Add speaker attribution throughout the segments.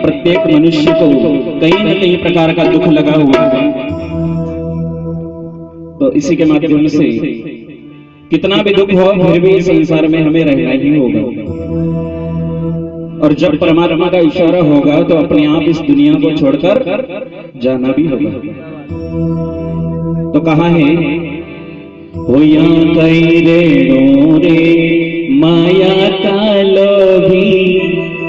Speaker 1: प्रत्येक मनुष्य को कहीं न कहीं प्रकार का दुख लगा हुआ है। तो इसी के माध्यम से कितना भी दुख हो फिर भी संसार में हमें रहना ही होगा, और जब परमात्मा का इशारा होगा तो अपने आप इस दुनिया को छोड़कर जाना भी होगा। तो कहा है, हो या कई रे माया का लोभी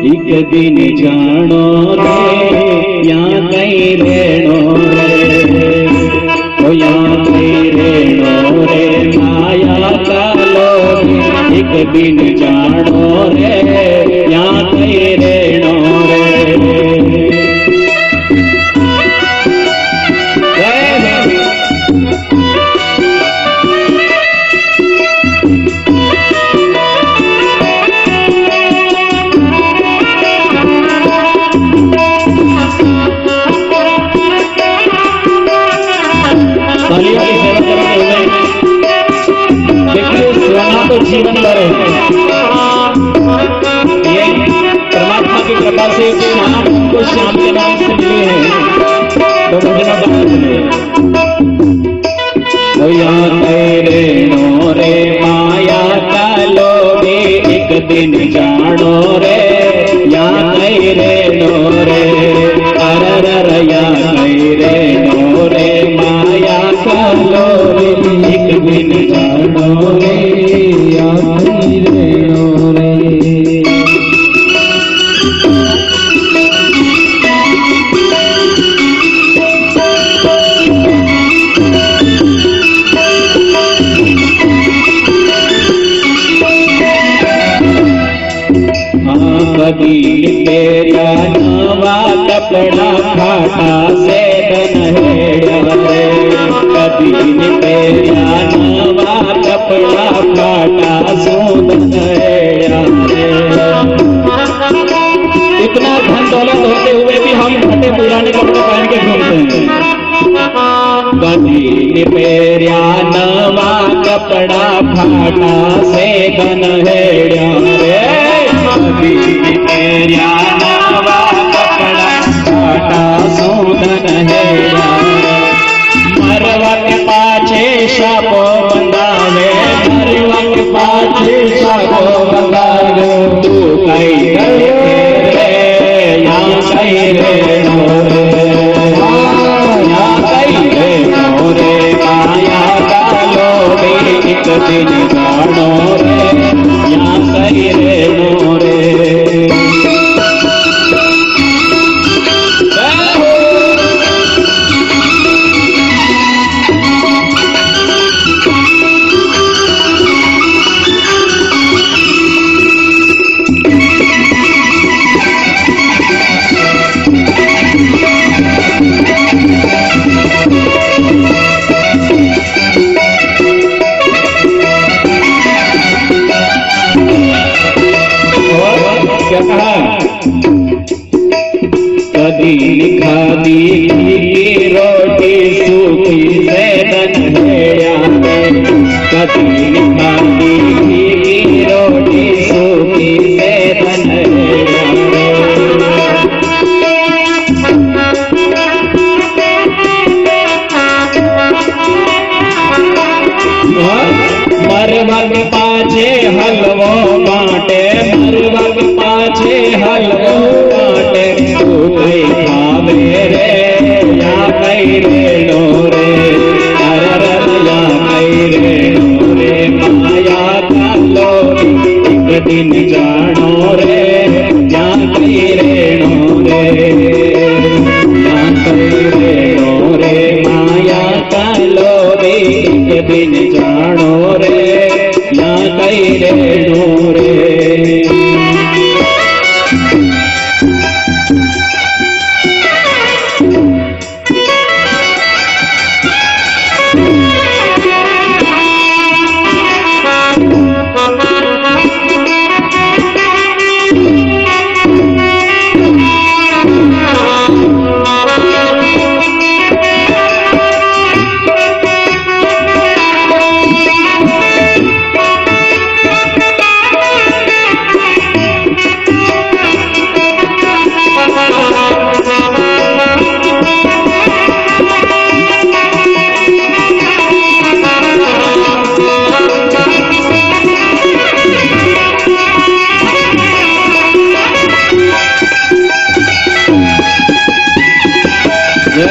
Speaker 1: एक दिन जानो रे, या कई रेणो रे, ओ या कई रेणो रे माया का लोभी एक दिन जानो रे, या कई रेणो रे। जीवन भर ये परमात्मा की कृपा से श्याम को श्याम के नाम से मिले हैं। तो भजना नो रे माया का लोभी एक दिन जानो रे, या रे नो रे अरर या रे नो रे माया का लोभी एक दिन जानो रे, या रे नो रे। कभी तेरा नवा कपड़ा फाटा से बनहेड़ा रे, कभी तेरा नवा कपड़ा फाटा सो बनहेड़ा रे। इतना धन दौलत होते हुए भी हम फटे पुराने कपड़े पहन के घूमते हैं। कभी तेरा नवा कपड़ा फाटा से बनहेड़ा रे, कभी तेरा नवा कपड़ा फाटा सूदन हेड़ा। मरवा के पाछे शापो बंधावे, मरवा के पाछे शापो बंधावे, तू कई रे या कई रे नो रे, या कई रे नो रे माया का लोभी एक दिन जानो रे, या कई रे नो रे। कभी खादी की रोटी सूखी से बनहेड़ा रे, कभी खादी की रोटी सूखी से बनहेड़ा रे। मरवा के पाछे हलवो बाटे, मरवा के पाछे हलवो बाटे, तू कई खावे रे कदी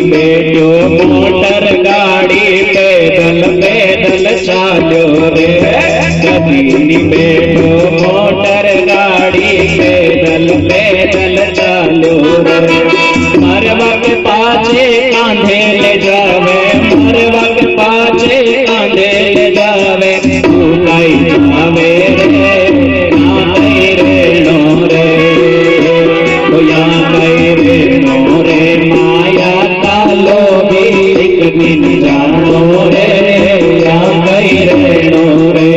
Speaker 1: बैठो मोटर गाड़ी पैदल पैदल चालो रे, कदी बैठो मोटर गाड़ी पैदल पैदल चालो रे। मरवा के पाछे कांधे ले जावे, मरवा के पाछे कांधे ले जावे, भूलाई जावे रे ना रे नो रे, या रे नो रे माया का लोभी एक दिन जानो रे, या रे नो रे,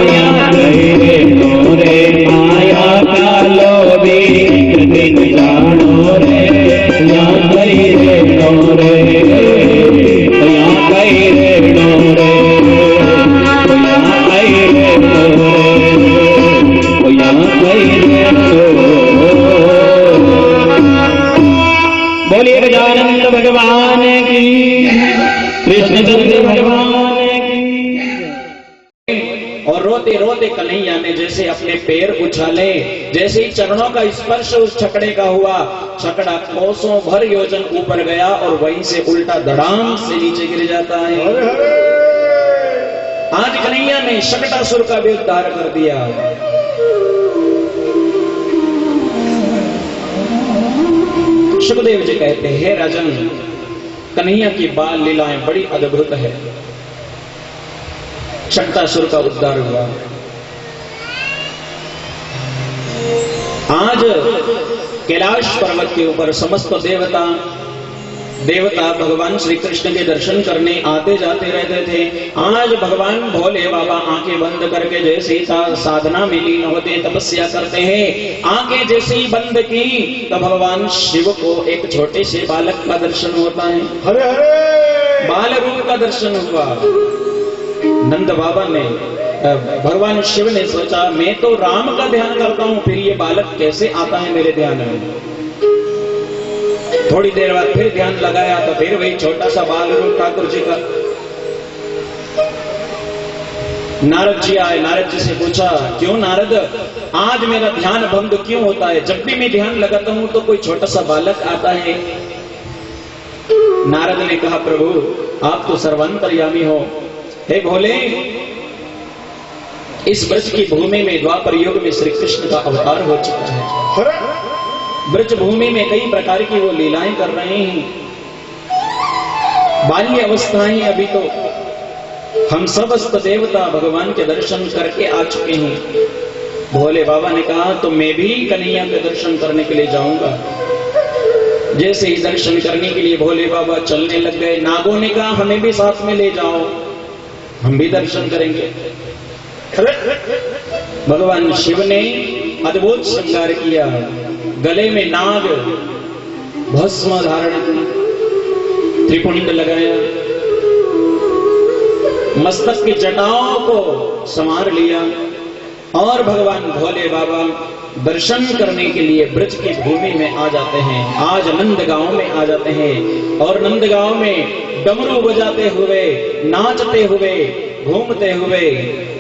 Speaker 1: या रे नो रे माया का लोभी एक दिन जानो रे, या रे नो रे, या रे नो रे, या रे नो रे, या रे नो। बोलिए गजानंद भगवान की, कृष्ण चंद्र भगवान की।
Speaker 2: और रोते रोते कन्हैया ने जैसे अपने पैर उछाले, जैसे ही चरणों का स्पर्श उस छकड़े का हुआ, छकड़ा कोसों भर योजन ऊपर गया और वहीं से उल्टा धड़ाम से नीचे गिर जाता है। आज कन्हैया ने शकटासुर का भी उद्धार कर दिया। सुखदेव जी कहते हैं, हे राजन, कन्हैया की बाल लीलाएं बड़ी अद्भुत है। शकटासुर का उद्धार हुआ। आज कैलाश पर्वत के ऊपर समस्त देवता भगवान श्री कृष्ण के दर्शन करने आते जाते रहते थे। आज भगवान भोले बाबा आंखें बंद करके जैसे साधना में लीन होते, तपस्या करते हैं, आंखें जैसे ही बंद की तो भगवान शिव को एक छोटे से बालक का दर्शन होता है।
Speaker 3: हरे हरे
Speaker 2: बाल रूप का दर्शन हुआ। नंद बाबा ने, भगवान शिव ने सोचा, मैं तो राम का ध्यान करता हूं, फिर ये बालक कैसे आता है मेरे ध्यान में। थोड़ी देर बाद फिर ध्यान लगाया तो फिर वही छोटा सा बाल रूप ठाकुर जी का। नारद जी आए, नारद जी से पूछा, क्यों नारद, आज मेरा ध्यान भंग क्यों होता है? जब भी मैं ध्यान लगाता हूं तो कोई छोटा सा बालक आता है। नारद ने कहा, प्रभु आप तो सर्वांतर्यामी हो। हे भोले, इस ब्रज की भूमि में द्वापर युग में श्री कृष्ण का अवतार हो चुका है। ब्रज भूमि में कई प्रकार की वो लीलाएं कर रहे हैं। बाल्य अवस्थाएं अभी तो हम समस्त देवता भगवान के दर्शन करके आ चुके हैं। भोले बाबा ने कहा, तो मैं भी कन्हैया के दर्शन करने के लिए जाऊंगा। जैसे ही दर्शन करने के लिए भोले बाबा चलने लग गए, नागों ने कहा, हमें भी साथ में ले जाओ, हम भी दर्शन करेंगे। भगवान शिव ने अद्भुत श्रृंगार किया, गले में नाग भस्म धारण की, त्रिपुंड लगाया, मस्तक की जटाओं को संवार लिया और भगवान भोले बाबा दर्शन करने के लिए ब्रज की भूमि में आ जाते हैं। आज नंदगांव में आ जाते हैं और नंदगांव में डमरू बजाते हुए, नाचते हुए, घूमते हुए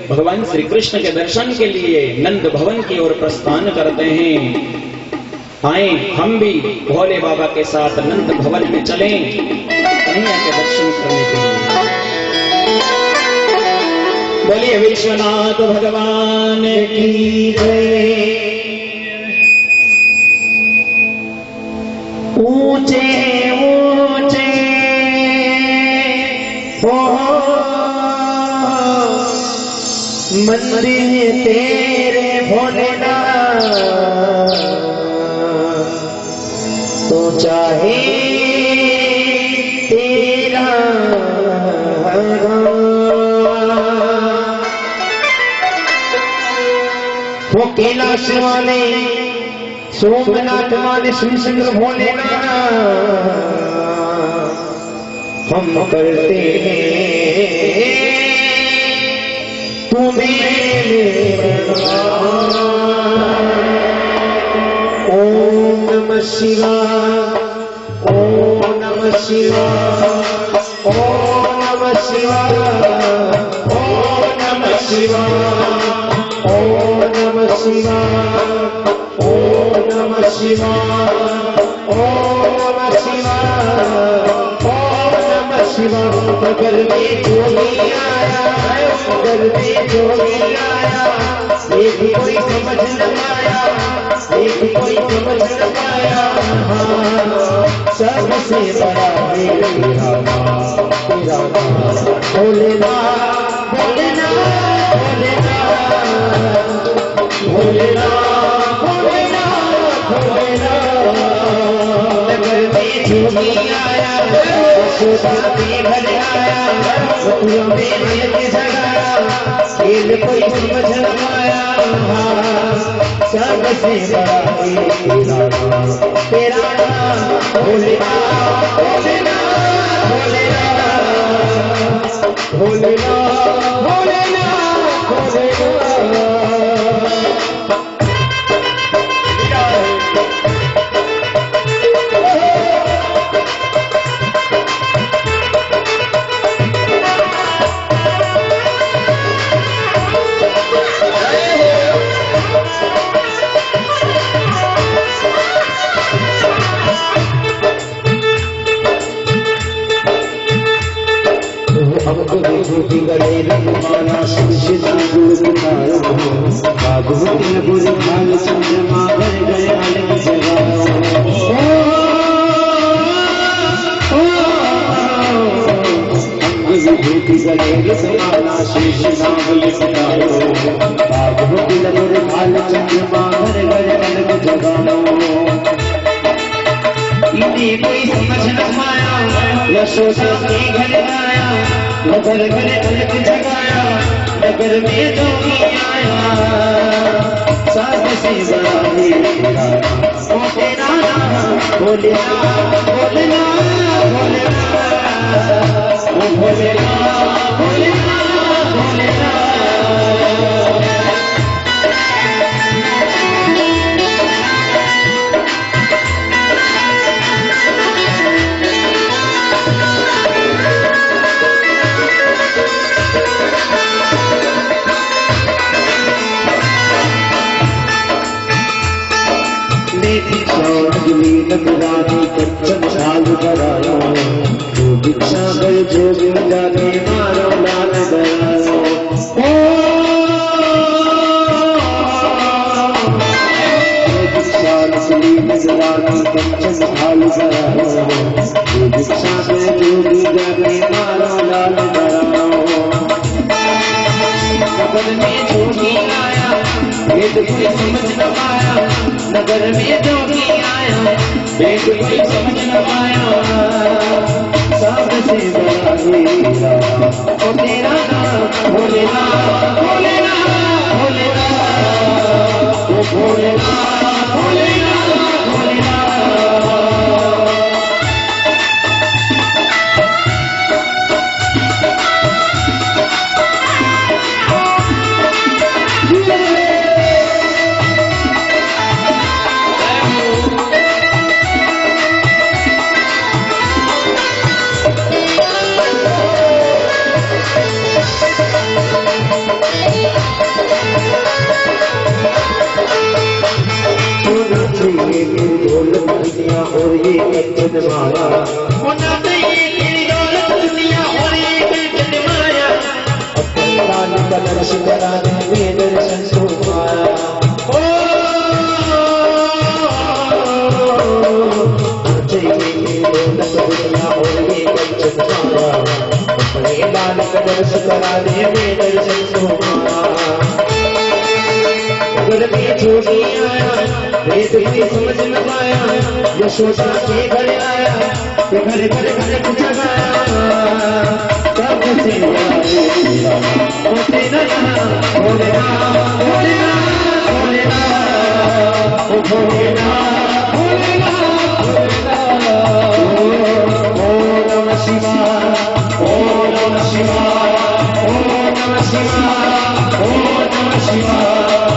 Speaker 2: भगवान श्री कृष्ण के दर्शन के लिए नंद भवन की ओर प्रस्थान करते हैं। आए हम भी भोले बाबा के साथ नंद भवन में चलें कन्हैया के दर्शन करने के लिए। बोलिए विश्वनाथ भगवान की जय। ऊंचे ऊंचे हो मंदिर तेरे भोलेनाथ, तो चाहे तेरा वो कैलाश वाले सोमनाथ वाले श्री शंकर भोलेनाथ हम करते हैं तुम्हें
Speaker 3: ओम नमः शिवाय, ओम नमः शिवाय, ओम नमः शिवाय, ओम नमः शिवाय, ओम नमः शिवाय, ओम नमः शिवाय, ओम नमः शिवाय, ओम नमः शिवाय। नगर में जोगी आया, नगर में जोगी आया, एक कोई समझ न पाया, एक कोई समझ न पाया। सबसे बड़ा तेरा नाम, तेरा नाम भोलेनाथ, भोलेनाथ, भोलेनाथ, भोलेनाथ, भोलेनाथ, भोलेनाथ। नगर में जोगी आया, यशोदा के घर आया, मथुरा में नयन जगाया, खेल कोई समझ न पाया। सबसे बड़ा तेरा नाम, तेरा नाम भोलेनाथ, भोलेनाथ, भोलेनाथ, भोलेनाथ, भोलेनाथ, भोलेनाथ। भागवती बुरी भाग चंद्रमा घर गए अलग विभूति गले समाना शेष नाम लिखो। भागवती बुरी भाग चंद्रमा घर गए अलग जगाओ। इन्हें कोई समझ न पाया, यशोदा के घर आया, नगर घर अलग जगाया, नगर में जोगी आया। सबसे बड़ा तेरा नाम, ओ तेरा नाम भोलेनाथ, भोलेनाथ, भोलेनाथ, ओ भोलेनाथ, भोलेनाथ, भोलेनाथ। रानी कंचन चालू करायो, जो दीक्षा कर जो जाने मारो लाल करायो। दीक्षा नकली रानी कंचन चालू करायो, जो दीक्षा कर जो जाने मारो लाल करायो। नगर में जोगी आया, वेद कोई समझ न पाया, नगर में जोगी आया, वेद कोई समझ न पाया। सबसे बड़ा तेरा नाम, ओ तेरा नाम भोलेनाथ, भोलेनाथ, भोलेनाथ, ओ भोलेनाथ, भोलेनाथ, भोलेनाथ। और ये एक माया, होना चाहिए तेरी दौलत दुनिया और ये एक माया। अपना का दर्शन कराने में दर्शन सो पाया। चाहिए दौलत दुनिया और ये एक माया, अपने लाल का दर्शन कराने में दर्शन सो पाया। घर में जोगी आया, वेद कोई समझ न पाया, यशोदा के घर आया, घर घर घर जगाया। सबसे बड़ा तेरा नाम, ओ तेरा नाम भोलेनाथ, भोलेनाथ, भोलेनाथ, ओ भोलेनाथ, भोलेनाथ, भोलेनाथ। ओम नमः शिवाय, ओम नमः शिवाय, ओम नमः शिवाय, ओम नमः शिवाय।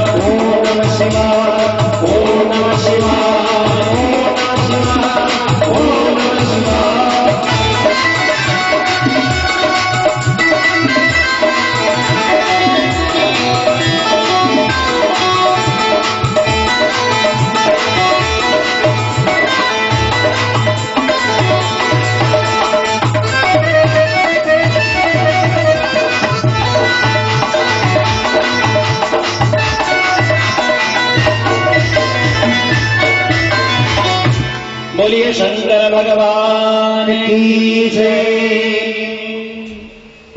Speaker 2: बोलिए शंकर भगवान की जय।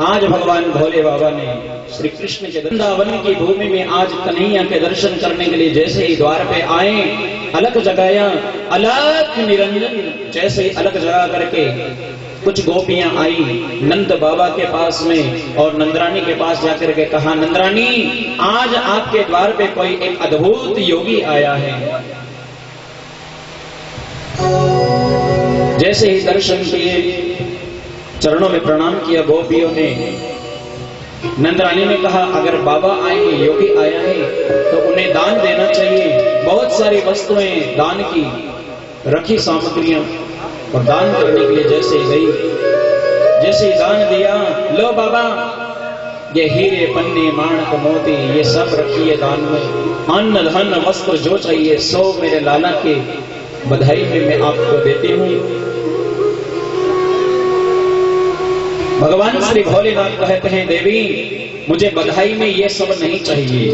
Speaker 2: आज भगवान भोले बाबा ने श्री कृष्ण के वृंदावन की भूमि में आज कन्हैया के दर्शन करने के लिए जैसे ही द्वार पे आए, अलग जगाया, अलग निरंजन जैसे ही अलग जगा करके कुछ गोपियां आई नंद बाबा के पास में और नंदरानी के पास जाकर के कहा, नंदरानी आज आपके द्वार पे कोई एक अद्भुत योगी आया है। जैसे ही दर्शन किए, चरणों में प्रणाम किया गोपियों ने, नंदरानी ने कहा, अगर बाबा आएंगे, योगी आया है तो उन्हें दान देना चाहिए। बहुत सारी वस्तुएं दान की रखी, सामग्रियां, और दान करने के लिए जैसे ही गई, जैसे ही दान दिया, लो बाबा ये हीरे पन्ने माणक मोती ये सब रखिए दान में, अन्न धन वस्त्र जो चाहिए सो मेरे लाला के बधाई में मैं आपको देती हूँ। भगवान श्री भोलेनाथ कहते हैं, देवी मुझे बधाई में ये सब नहीं चाहिए,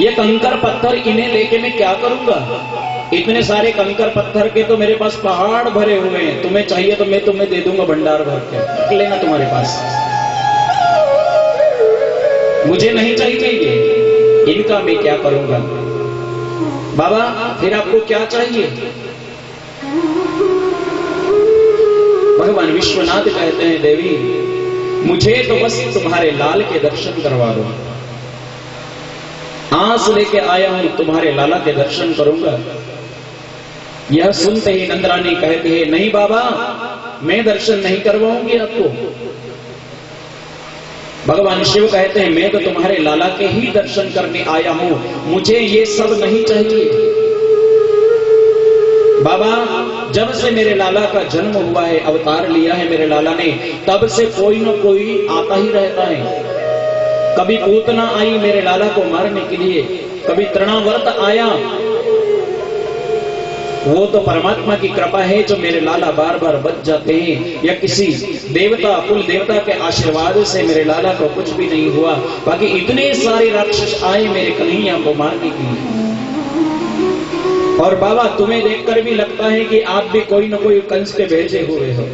Speaker 2: ये कंकर पत्थर इन्हें लेके मैं क्या करूंगा? इतने सारे कंकर पत्थर के तो मेरे पास पहाड़ भरे हुए हैं, तुम्हें चाहिए तो मैं तुम्हें दे दूंगा भंडार भर के, रख लेना तुम्हारे पास, मुझे नहीं चाहिए ये, इनका मैं क्या करूंगा? बाबा फिर आपको क्या चाहिए? भगवान विश्वनाथ कहते हैं, देवी मुझे तो बस तुम्हारे लाल के दर्शन करवा दो, आंस लेके आया हूं, तुम्हारे लाला के दर्शन करूंगा। यह सुनते ही नंदरानी कहती है, नहीं बाबा मैं दर्शन नहीं करवाऊंगी आपको। भगवान शिव कहते हैं, मैं तो तुम्हारे लाला के ही दर्शन करने आया हूं, मुझे ये सब नहीं चाहिए। बाबा जब से मेरे लाला का जन्म हुआ है, अवतार लिया है मेरे लाला ने, तब से कोई न कोई आता ही रहता है। कभी पूतना आई मेरे लाला को मारने के लिए, कभी तृणावर्त आया, वो तो परमात्मा की कृपा है जो मेरे लाला बार बार बच जाते हैं, या किसी देवता कुल देवता के आशीर्वाद से मेरे लाला को कुछ भी नहीं हुआ। बाकी इतने सारे राक्षस आए मेरे कन्हैया को मारने के लिए। और बाबा तुम्हें देखकर भी लगता है कि आप भी कोई न कोई कंस के भेजे हुए हो।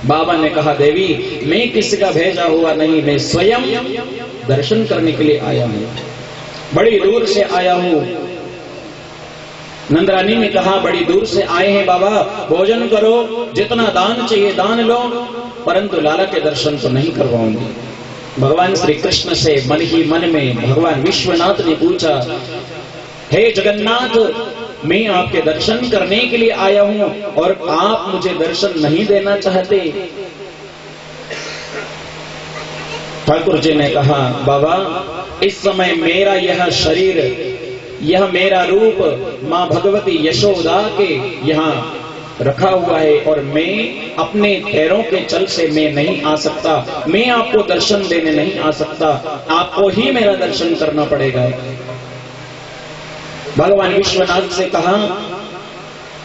Speaker 2: बाबा ने कहा, देवी मैं किसी का भेजा हुआ नहीं, मैं स्वयं दर्शन करने के लिए आया हूं, बड़ी दूर से आया हूं। नंदरानी ने कहा, बड़ी दूर से आए हैं बाबा, भोजन करो, जितना दान चाहिए दान लो, परंतु लाला के दर्शन तो नहीं करवाऊंगी। भगवान श्री कृष्ण से मन ही मन में भगवान विश्वनाथ ने पूछा, हे जगन्नाथ मैं आपके दर्शन करने के लिए आया हूं और आप मुझे दर्शन नहीं देना चाहते। ठाकुर जी ने कहा, बाबा इस समय मेरा यह शरीर, यह मेरा रूप मां भगवती यशोदा के यहाँ रखा हुआ है और मैं अपने पैरों के चल से मैं नहीं आ सकता, मैं आपको दर्शन देने नहीं आ सकता, आपको ही मेरा दर्शन करना पड़ेगा। भगवान विश्वनाथ से कहा,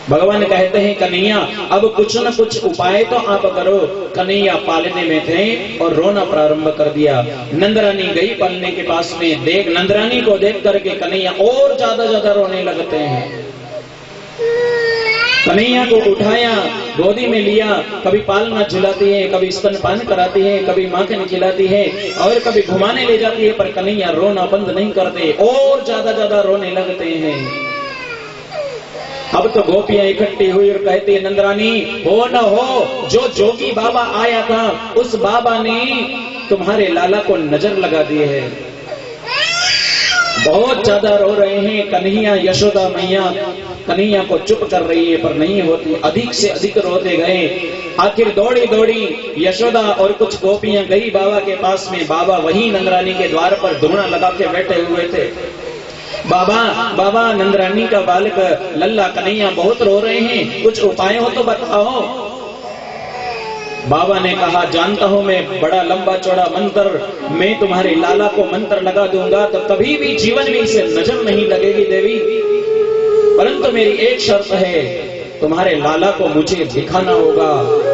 Speaker 2: भगवान कहते हैं, कन्हैया अब कुछ न कुछ उपाय तो आप करो। कन्हैया पालने में थे और रोना प्रारंभ कर दिया। नंदरानी गई पालने के पास में, देख नंदरानी को देख करके कन्हैया और ज्यादा रोने लगते हैं। कन्हैया को उठाया, गोदी में लिया, कभी पालना झुलाती है, कभी स्तनपान कराती है, कभी माखन खिलाती है और कभी घुमाने ले जाती है, पर कन्हैया रोना बंद नहीं करते और ज्यादा रोने लगते हैं। अब तो गोपियां इकट्ठी हुई और कहती है, नंदरानी हो न हो, जो जोगी बाबा आया था उस बाबा ने तुम्हारे लाला को नजर लगा दी है। बहुत ज्यादा रो रहे हैं कन्हैया। यशोदा मैया कन्हैया को चुप कर रही है पर नहीं होती, अधिक से अधिक रोते गए। आखिर दौड़ी यशोदा और कुछ गोपियां गई बाबा के पास में। बाबा वही नंदरानी के द्वार पर धुना लगा के बैठे हुए थे। बाबा नंदरानी का बालक लल्ला कन्हैया बहुत रो रहे हैं, कुछ उपाय हो तो बताओ। बाबा ने कहा, जानता हूं मैं बड़ा लंबा चौड़ा मंत्र, मैं तुम्हारे लाला को मंत्र लगा दूंगा तो कभी भी जीवन में इसे नजर नहीं लगेगी देवी, परंतु मेरी एक शर्त है, तुम्हारे लाला को मुझे दिखाना होगा,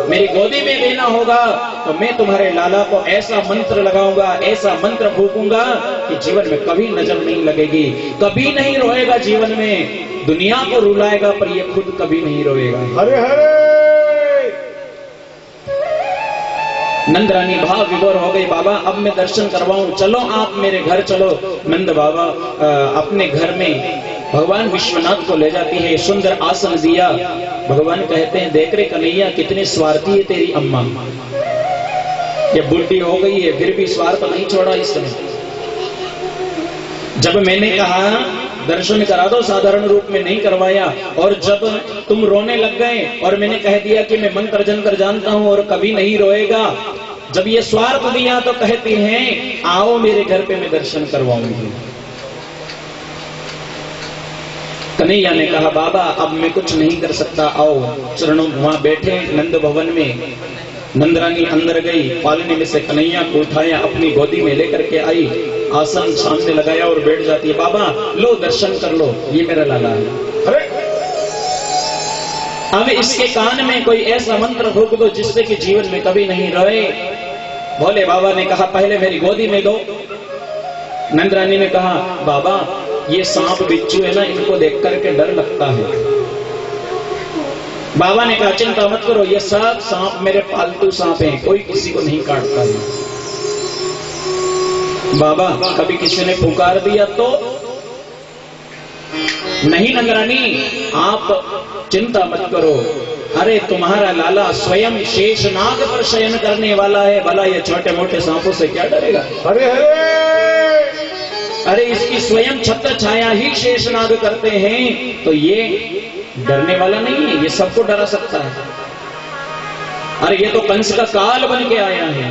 Speaker 2: मेरी गोदी में लेना होगा, तो मैं तुम्हारे लाला को ऐसा मंत्र लगाऊंगा, ऐसा मंत्र फूकूंगा कि जीवन में कभी नजर नहीं लगेगी, कभी नहीं रोएगा जीवन में, दुनिया को रुलाएगा पर ये खुद कभी नहीं रोएगा।
Speaker 3: हरे हरे।
Speaker 2: नंद रानी भाव विभोर हो गई, बाबा अब मैं दर्शन करवाऊं, चलो आप मेरे घर चलो। नंद बाबा अपने घर में भगवान विश्वनाथ को ले जाती है, सुंदर आसन दिया। भगवान कहते हैं देख रे कन्हैया कितनी स्वार्थी है तेरी अम्मा, ये बुढ़ी हो गई है फिर भी स्वार्थ नहीं छोड़ा इसने। जब मैंने कहा दर्शन करा दो साधारण रूप में नहीं करवाया, और जब तुम रोने लग गए और मैंने कह दिया कि मैं मंत्र जंतर जानता हूं और कभी नहीं रोएगा, जब ये स्वार्थ दिया तो कहती हैं आओ मेरे घर पे मैं दर्शन करवाऊंगी। कन्हैया ने कहा बाबा अब मैं कुछ नहीं कर सकता, आओ चरणों वहां बैठे नंद भवन में। नंद रानी अंदर गई, पालने में से कन्हैया को उठाया, अपनी गोदी में लेकर के आई, आसन सामने लगाया और बैठ जाती है। बाबा लो दर्शन कर लो, ये मेरा लाला है। अब इसके कान में कोई ऐसा मंत्र फूंक दो जिससे कि जीवन में कभी नहीं रोए। भोले बाबा ने कहा पहले मेरी गोदी में दो। नंद रानी ने कहा बाबा ये सांप बिच्छू है ना, इनको देख करके डर लगता है। बाबा ने कहा चिंता मत करो, ये सब सांप मेरे पालतू सांप हैं, कोई किसी को नहीं काटता है। बाबा कभी किसी ने पुकार दिया तो नहीं। नंद रानी आप चिंता मत करो, अरे तुम्हारा लाला स्वयं शेषनाग पर शयन करने वाला है, भला ये छोटे मोटे सांपों से क्या डरेगा।
Speaker 3: हरे हरे।
Speaker 2: अरे इसकी स्वयं छत्र छाया ही शेषनाग करते हैं, तो ये डरने वाला नहीं है, ये सबको डरा सकता है। अरे ये तो कंस का काल बन के आया है,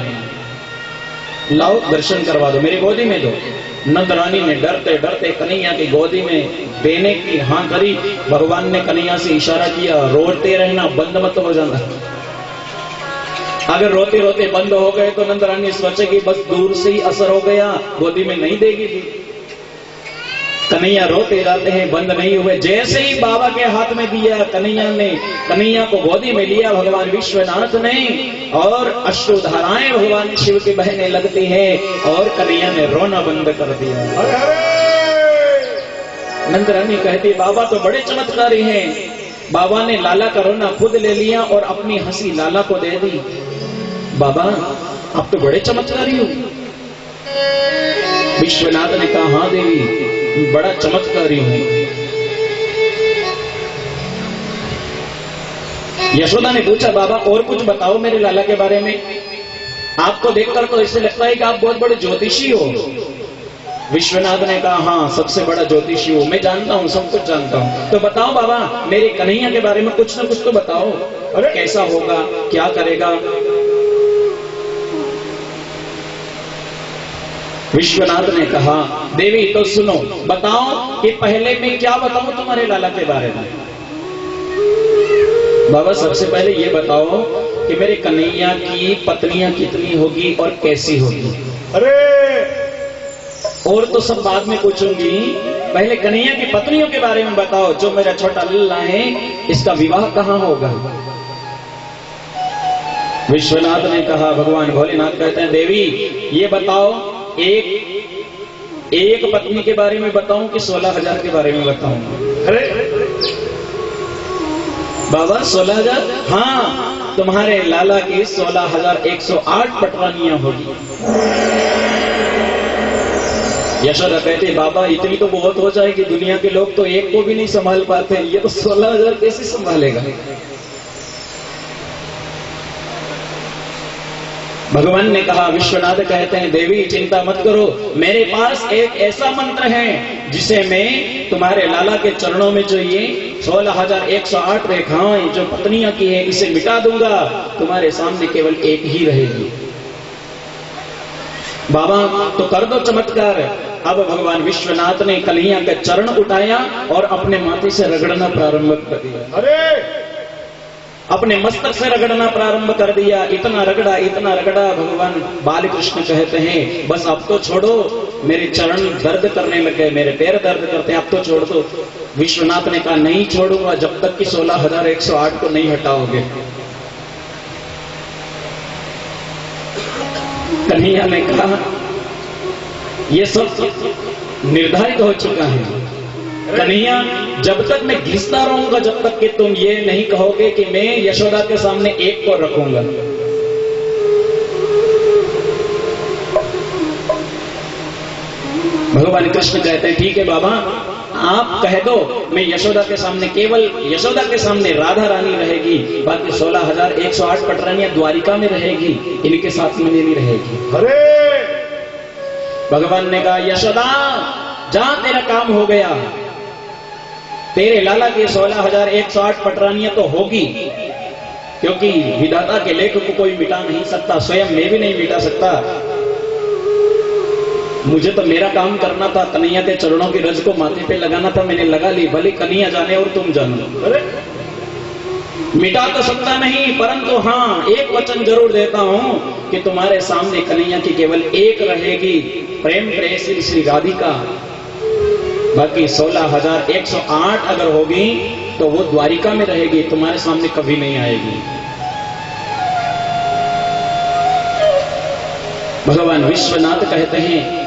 Speaker 2: लाओ दर्शन करवा दो, मेरी गोदी में दो। नंद रानी ने डरते डरते कन्हैया की गोदी में देने की हाँ करी। भगवान ने कन्हैया से इशारा किया रोते रहना, बंद मत हो जाना। अगर रोते रोते बंद हो गए तो नंद रानी सोचेगी बस दूर से ही असर हो गया, गोदी में नहीं देगी। कन्हैया रोते जाते हैं, बंद नहीं हुए। जैसे ही बाबा के हाथ में दिया कन्हैया को गोदी में लिया भगवान विश्वनाथ ने, और अश्रुधाराएं भगवान शिव की बहने लगती हैं और कन्हैया ने रोना बंद कर दिया। नंद रानी कहती बाबा तो बड़े चमत्कारी हैं। बाबा ने लाला का रोना खुद ले लिया और अपनी हंसी लाला को दे दी। बाबा आप तो बड़े चमत्कारी हो। विश्वनाथ ने कहा हाँ देवी बड़ा चमत्कारी हूं। यशोदा ने पूछा बाबा और कुछ बताओ मेरे लाला के बारे में, आपको देखकर तो ऐसे लगता है कि आप बहुत बड़े ज्योतिषी हो। विश्वनाथ ने कहा हाँ सबसे बड़ा ज्योतिषी हूं, मैं जानता हूं, सब कुछ जानता हूं। तो बताओ बाबा मेरे कन्हैया के बारे में कुछ ना कुछ तो बताओ, अरे कैसा होगा, क्या करेगा। विश्वनाथ ने कहा देवी तो सुनो, बताओ कि पहले मैं क्या बताऊं तुम्हारे लाला के बारे में। बाबा सबसे पहले ये बताओ कि मेरे कन्हैया की पत्नियां कितनी होगी और कैसी होगी।
Speaker 3: अरे
Speaker 2: और तो सब बाद में पूछूंगी, पहले कन्हैया की पत्नियों के बारे में बताओ। जो मेरा छोटा लल्ला है इसका विवाह कहाँ होगा। विश्वनाथ ने कहा, भगवान भोलेनाथ कहते हैं देवी ये बताओ एक पत्नी के बारे में बताऊं कि 16,000 के बारे में बताऊं।
Speaker 3: अरे
Speaker 2: बाबा 16,000? हाँ तुम्हारे लाला की 16,108 पटरानियां होगी। यशोदा कहते बाबा इतनी तो बहुत हो जाएगी, दुनिया के लोग तो एक को भी नहीं संभाल पाते, ये तो 16,000 कैसे संभालेगा। भगवान ने कहा, विश्वनाथ कहते हैं देवी चिंता मत करो, मेरे पास एक ऐसा मंत्र है जिसे मैं तुम्हारे लाला के चरणों में जो ये 16,108 रेखाएं जो पत्नियां की है इसे मिटा दूंगा, तुम्हारे सामने केवल एक ही रहेगी। बाबा तो कर दो चमत्कार। अब भगवान विश्वनाथ ने कन्हैया का चरण उठाया और अपने माथे से रगड़ना प्रारंभ कर दिया।
Speaker 3: अरे
Speaker 2: अपने मस्तक से रगड़ना प्रारंभ कर दिया। इतना रगड़ा भगवान बालकृष्ण कहते हैं बस अब तो छोड़ो, मेरे चरण दर्द करने लगे, मेरे पैर दर्द करते हैं, अब तो छोड़ दो। विश्वनाथ ने कहा नहीं छोड़ूंगा जब तक कि 16,108 को नहीं हटाओगे। कन्हैया ने कहा ये सब निर्धारित हो चुका है। कन्हैया, जब तक मैं घिसता रहूंगा, जब तक कि तुम ये नहीं कहोगे कि मैं यशोदा के सामने एक को रखूंगा। भगवान कृष्ण कहते हैं ठीक है बाबा, आप कह दो, मैं यशोदा के सामने, केवल यशोदा के सामने राधा रानी रहेगी, बाकी 16,108 पटरानियां द्वारिका में रहेगी, इनके साथ में नहीं रहेगी।
Speaker 3: अरे
Speaker 2: भगवान ने कहा यशोदा जा, तेरा काम हो गया, तेरे लाला की 16,108 पटरानियां तो होगी, क्योंकि विधाता के लेख को कोई मिटा नहीं सकता, स्वयं मैं भी नहीं मिटा सकता। मुझे तो मेरा काम करना था, कन्हैया के चरणों की रज को माथे पे लगाना था, मैंने लगा ली, भले कन्हैया जाने और तुम जानो।
Speaker 3: अरे
Speaker 2: मिटा तो सकता नहीं, परंतु हाँ एक वचन जरूर देता हूं कि तुम्हारे सामने कन्हैया की केवल एक रहेगी, प्रेम प्रेयसी श्री राधिका। बाकी 16,108 अगर होगी तो वो द्वारिका में रहेगी, तुम्हारे सामने कभी नहीं आएगी। भगवान विश्वनाथ कहते हैं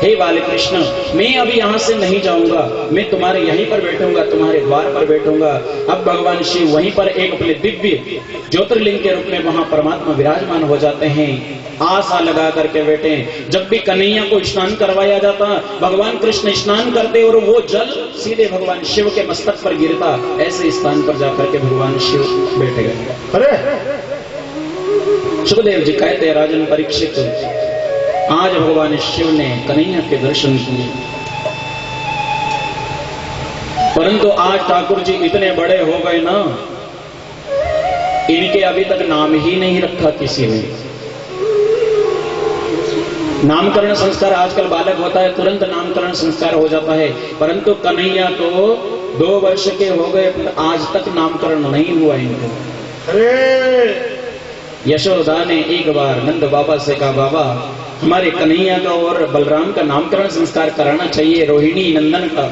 Speaker 2: हे बालकृष्ण, मैं अभी यहां से नहीं जाऊंगा, मैं तुम्हारे यहीं पर बैठूंगा, तुम्हारे द्वार पर बैठूंगा। अब भगवान शिव वहीं पर एक अपने दिव्य ज्योतिर्लिंग के रूप में वहां परमात्मा विराजमान हो जाते हैं, आशा लगा करके बैठे। जब भी कन्हैया को स्नान करवाया जाता, भगवान कृष्ण स्नान करते और वो जल सीधे भगवान शिव के मस्तक पर गिरता, ऐसे स्थान पर जाकर के भगवान शिव बैठ गए।
Speaker 3: अरे
Speaker 2: सुखदेव जी कहते हैं राजन परीक्षित, आज भगवान शिव ने कन्हैया के दर्शन किए, परंतु आज ठाकुर जी इतने बड़े हो गए ना, इनके अभी तक नाम ही नहीं रखा किसी ने। नामकरण संस्कार आजकल बालक होता है, तुरंत नामकरण संस्कार हो जाता है, परंतु कन्हैया तो 2 वर्ष के हो गए, पर आज तक नामकरण नहीं हुआ इनको।
Speaker 3: अरे
Speaker 2: यशोदा ने एक बार नंद बाबा से कहा, बाबा हमारे कन्हैया का और बलराम का नामकरण संस्कार कराना चाहिए, रोहिणी नंदन का।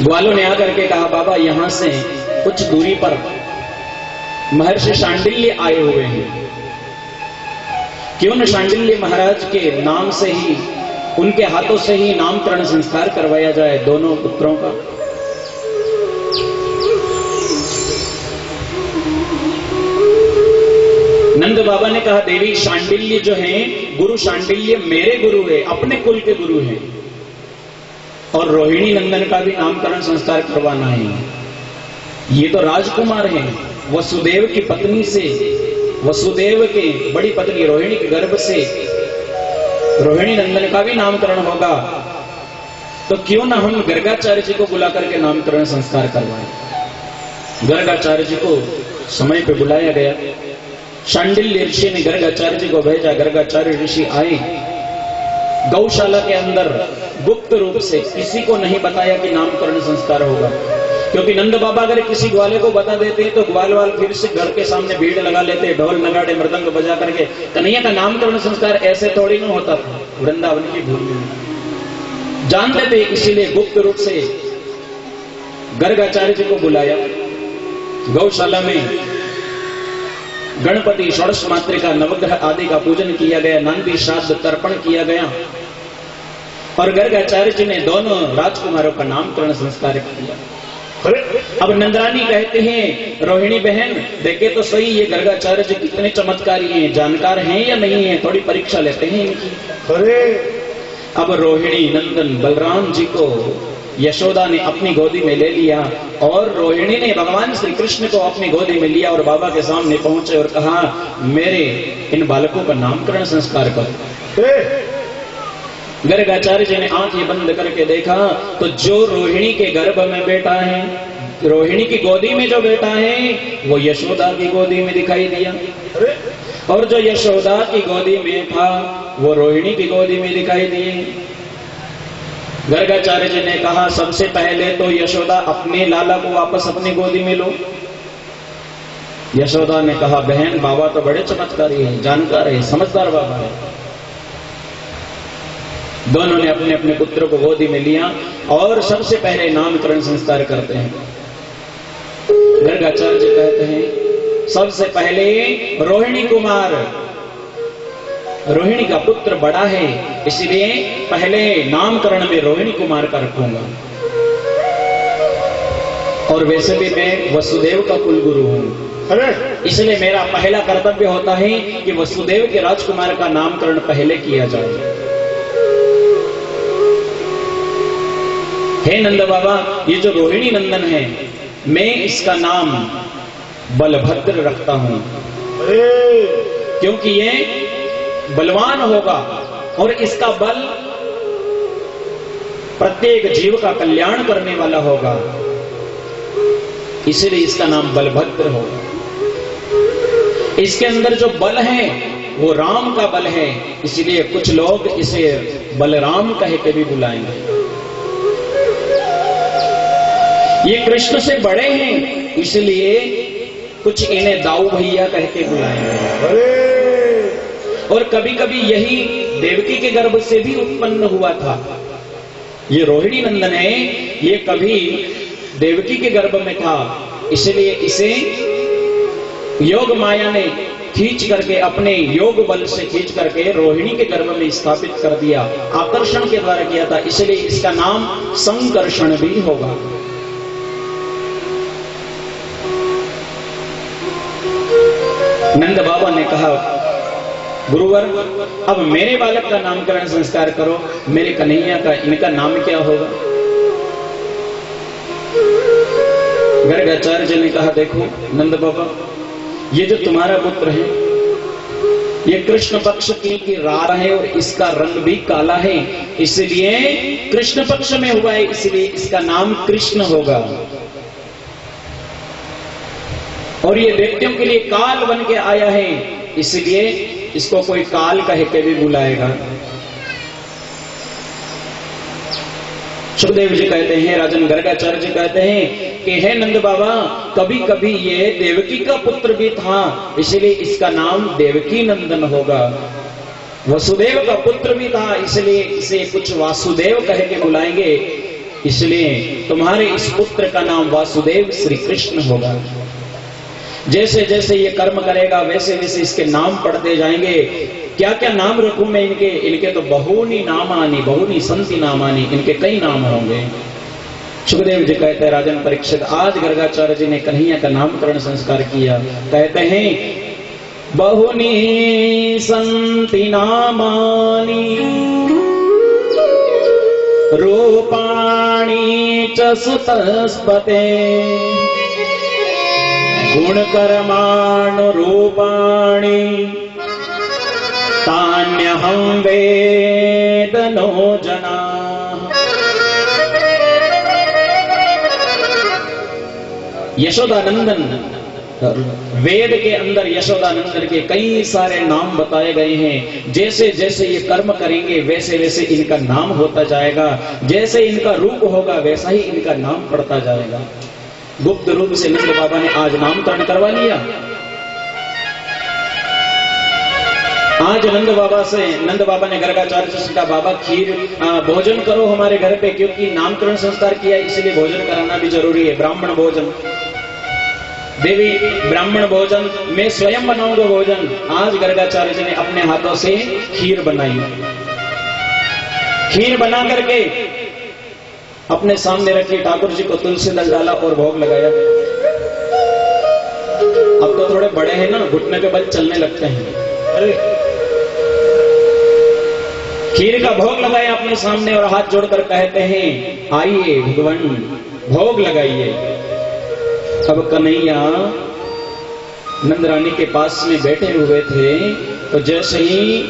Speaker 2: ग्वालों ने आकर के कहा, बाबा यहां से कुछ दूरी पर महर्षि शांडिल्य आए हुए हैं, क्यों न शांडिल्य महाराज के नाम से ही, उनके हाथों से ही नामकरण संस्कार करवाया जाए दोनों पुत्रों का। नंद बाबा ने कहा, देवी शांडिल्य जो हैं, गुरु शांडिल्य मेरे गुरु है, अपने कुल के गुरु हैं, और रोहिणी नंदन का भी नामकरण संस्कार करवाना है। ये तो राजकुमार हैं, वसुदेव की पत्नी से, वसुदेव के बड़ी पत्नी रोहिणी के गर्भ से रोहिणी नंदन का भी नामकरण होगा, तो क्यों ना हम गर्गाचार्य जी को बुला करके नामकरण संस्कार करवाएं। गर्गाचार्य जी को समय पे बुलाया गया, शांडिल्य ऋषि ने गर्गाचार्य जी को भेजा। गर्गाचार्य ऋषि आए, गौशाला के अंदर गुप्त रूप से, किसी को नहीं बताया कि नामकरण संस्कार होगा, क्योंकि नंद बाबा अगर किसी ग्वाले को बता देते तो ग्वाल वाल फिर से घर के सामने भीड़ लगा लेते, ढोल नगाड़े मृदंग बजा करके। कन्हैया का नामकरण संस्कार ऐसे थोड़ी ना होता था, वृंदावन की भूमि में जानते थे, इसीलिए गुप्त रूप से गर्गाचार्य जी को बुलाया। गौशाला में गणपति षोडश मातृका नवग्रह आदि का पूजन किया गया, नंदी श्राद्ध तर्पण किया गया, और गर्गाचार्य जी ने दोनों राजकुमारों का नामकरण संस्कार किया। अब नंदरानी कहते हैं, रोहिणी बहन देखे तो सही ये गर्गाचार्य जी कितने चमत्कारी हैं, जानकार हैं या नहीं है, थोड़ी परीक्षा लेते हैं इनकी।
Speaker 3: अरे
Speaker 2: अब रोहिणी नंदन बलराम जी को यशोदा ने अपनी गोदी में ले लिया, और रोहिणी ने भगवान श्री कृष्ण को अपनी गोदी में लिया और बाबा के सामने पहुंचे और कहा, मेरे इन बालकों का नामकरण संस्कार कर। गर्गाचार्य जी ने आंखें बंद करके देखा तो जो रोहिणी के गर्भ में बैठा है, रोहिणी की गोदी में जो बैठा है, वो यशोदा की गोदी में दिखाई दिया, और जो यशोदा की गोदी में था वो रोहिणी की गोदी में दिखाई दिए। गर्गाचार्य जी ने कहा, सबसे पहले तो यशोदा अपने लाला को वापस अपनी गोदी में लो। यशोदा ने कहा, बहन बाबा तो बड़े चमत्कारी हैं, जानकार है, समझदार बाबा है। दोनों ने अपने अपने पुत्र को गोदी में लिया और सबसे पहले नामकरण संस्कार करते हैं। गर्गाचार्य जी कहते हैं, सबसे पहले रोहिणी कुमार रोहिणी का पुत्र बड़ा है, इसलिए पहले नामकरण में रोहिणी कुमार का रखूंगा। और वैसे भी मैं वसुदेव का कुलगुरु हूं,
Speaker 3: अरे
Speaker 2: इसलिए मेरा पहला कर्तव्य होता है कि वसुदेव के राजकुमार का नामकरण पहले किया जाए। हे नंद बाबा, ये जो रोहिणी नंदन है, मैं इसका नाम बलभद्र रखता हूं,
Speaker 3: अरे
Speaker 2: क्योंकि ये बलवान होगा और इसका बल प्रत्येक जीव का कल्याण करने वाला होगा, इसलिए इसका नाम बलभद्र होगा। इसके अंदर जो बल है वो राम का बल है, इसलिए कुछ लोग इसे बलराम कह के भी बुलाएंगे। ये कृष्ण से बड़े हैं, इसलिए कुछ इन्हें दाऊ भैया कह के बुलाएंगे।
Speaker 3: अरे
Speaker 2: और कभी कभी यही देवकी के गर्भ से भी उत्पन्न हुआ था। ये रोहिणी नंदन है, ये कभी देवकी के गर्भ में था, इसलिए इसे योग माया ने खींच करके, अपने योग बल से खींच करके रोहिणी के गर्भ में स्थापित कर दिया, आकर्षण के द्वारा किया था, इसलिए इसका नाम संकर्षण भी होगा। नंद बाबा ने कहा, गुरुवर अब मेरे बालक का नामकरण संस्कार करो, मेरे कन्हैया का, इनका नाम क्या होगा? गर्गाचार्य जी ने कहा, देखो नंद बाबा, ये जो तुम्हारा पुत्र है, ये कृष्ण पक्ष की रात है और इसका रंग भी काला है, इसलिए कृष्ण पक्ष में हुआ है, इसलिए इसका नाम कृष्ण होगा। और ये दैत्यों के लिए काल बन के आया है, इसलिए इसको कोई काल कह के भी बुलाएगा। सुखदेव जी कहते हैं, राजन गर्गाचार्य जी कहते हैं कि हे नंद बाबा, कभी कभी ये देवकी का पुत्र भी था, इसलिए इसका नाम देवकी नंदन होगा। वसुदेव का पुत्र भी था, इसलिए इसे कुछ वासुदेव कह के बुलाएंगे, इसलिए तुम्हारे इस पुत्र का नाम वासुदेव श्री कृष्ण होगा। जैसे जैसे ये कर्म करेगा वैसे वैसे इसके नाम पढ़ते जाएंगे। क्या क्या नाम रखूं मैं इनके? इनके तो बहुनी नामानी, बहुनी संति नामानी, इनके कई नाम होंगे। सुखदेव जी कहते हैं, राजन परीक्षित, आज गर्गाचार्य जी ने कन्हैया का नामकरण संस्कार किया। कहते हैं, बहुनी संति नामानी रूपाणी च सुतस्पते गुणकर्माणु रूपाणि तान्यहं वेद नो जना। यशोदानंदन, वेद के अंदर यशोदानंदन के कई सारे नाम बताए गए हैं। जैसे जैसे ये कर्म करेंगे वैसे वैसे इनका नाम होता जाएगा, जैसे इनका रूप होगा वैसा ही इनका नाम पड़ता जाएगा। गुप्त रूप से नंद बाबा ने आज नामकरण करवा लिया। आज नंद बाबा ने गर्गाचार्य से कहा, बाबा खीर भोजन करो हमारे घर पे, क्योंकि नामकरण संस्कार किया इसलिए भोजन कराना भी जरूरी है। ब्राह्मण भोजन, देवी ब्राह्मण भोजन, मैं स्वयं बनाऊंगा भोजन। आज गर्गाचार्य जी ने अपने हाथों से खीर बनाई। खीर बना करके अपने सामने रखी, ठाकुर जी को तुलसी दल डाला और भोग लगाया। अब तो थोड़े बड़े हैं ना, घुटने के बल चलने लगते हैं। अरे खीर का भोग लगाया अपने सामने और हाथ जोड़कर कहते हैं, आइए भगवान भोग लगाइए। अब कन्हैया नंद रानी के पास में बैठे हुए थे, तो जैसे ही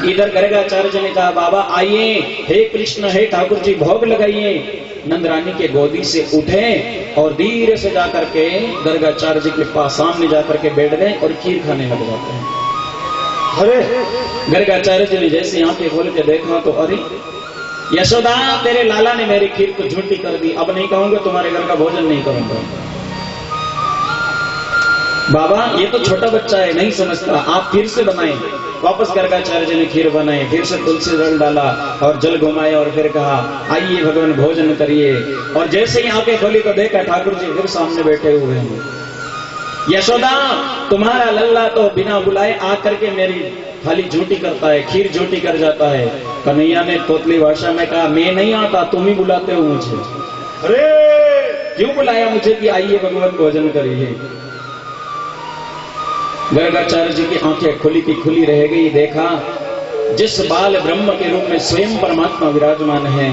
Speaker 2: इधर गर्गाचार्य जी ने कहा, बाबा आइए, हे कृष्ण, हे ठाकुर जी भोग लगाइए। नंद रानी के गोदी से उठे और धीरे से जाकर के गर्गाचार्य जी के पास सामने जाकर के बैठ गए और खीर खाने लग जाते हैं। अरे गर्गाचार्य जी ने जैसे आंखें खोल के देखा तो, अरे यशोदा, तेरे लाला ने मेरी खीर को झूठी कर दी, अब नहीं कहूंगा तुम्हारे घर का भोजन नहीं करूंगा। बाबा ये तो छोटा बच्चा है, नहीं समझता, आप फिर से बनाएं। वापस गर्गाचार्य जी ने खीर बनाई, फिर से तुलसी जल डाला और जल घुमाया और फिर कहा, आइए भगवान भोजन करिए। और जैसे ही आंखें खोली तो देखा ठाकुर जी फिर सामने बैठे हुए हैं। यशोदा, तुम्हारा लल्ला तो बिना बुलाए आकर के मेरी थाली झूठी करता है, खीर झूठी कर जाता है। कन्हैया ने तोतली भाषा में कहा, मैं नहीं आता, तुम ही बुलाते हो मुझे। अरे क्यों बुलाया मुझे कि आइए भगवान भोजन करिए। गर्गाचार्य जी की आंखें खुली की खुली रह गई। देखा जिस बाल ब्रह्म के रूप में स्वयं परमात्मा विराजमान है,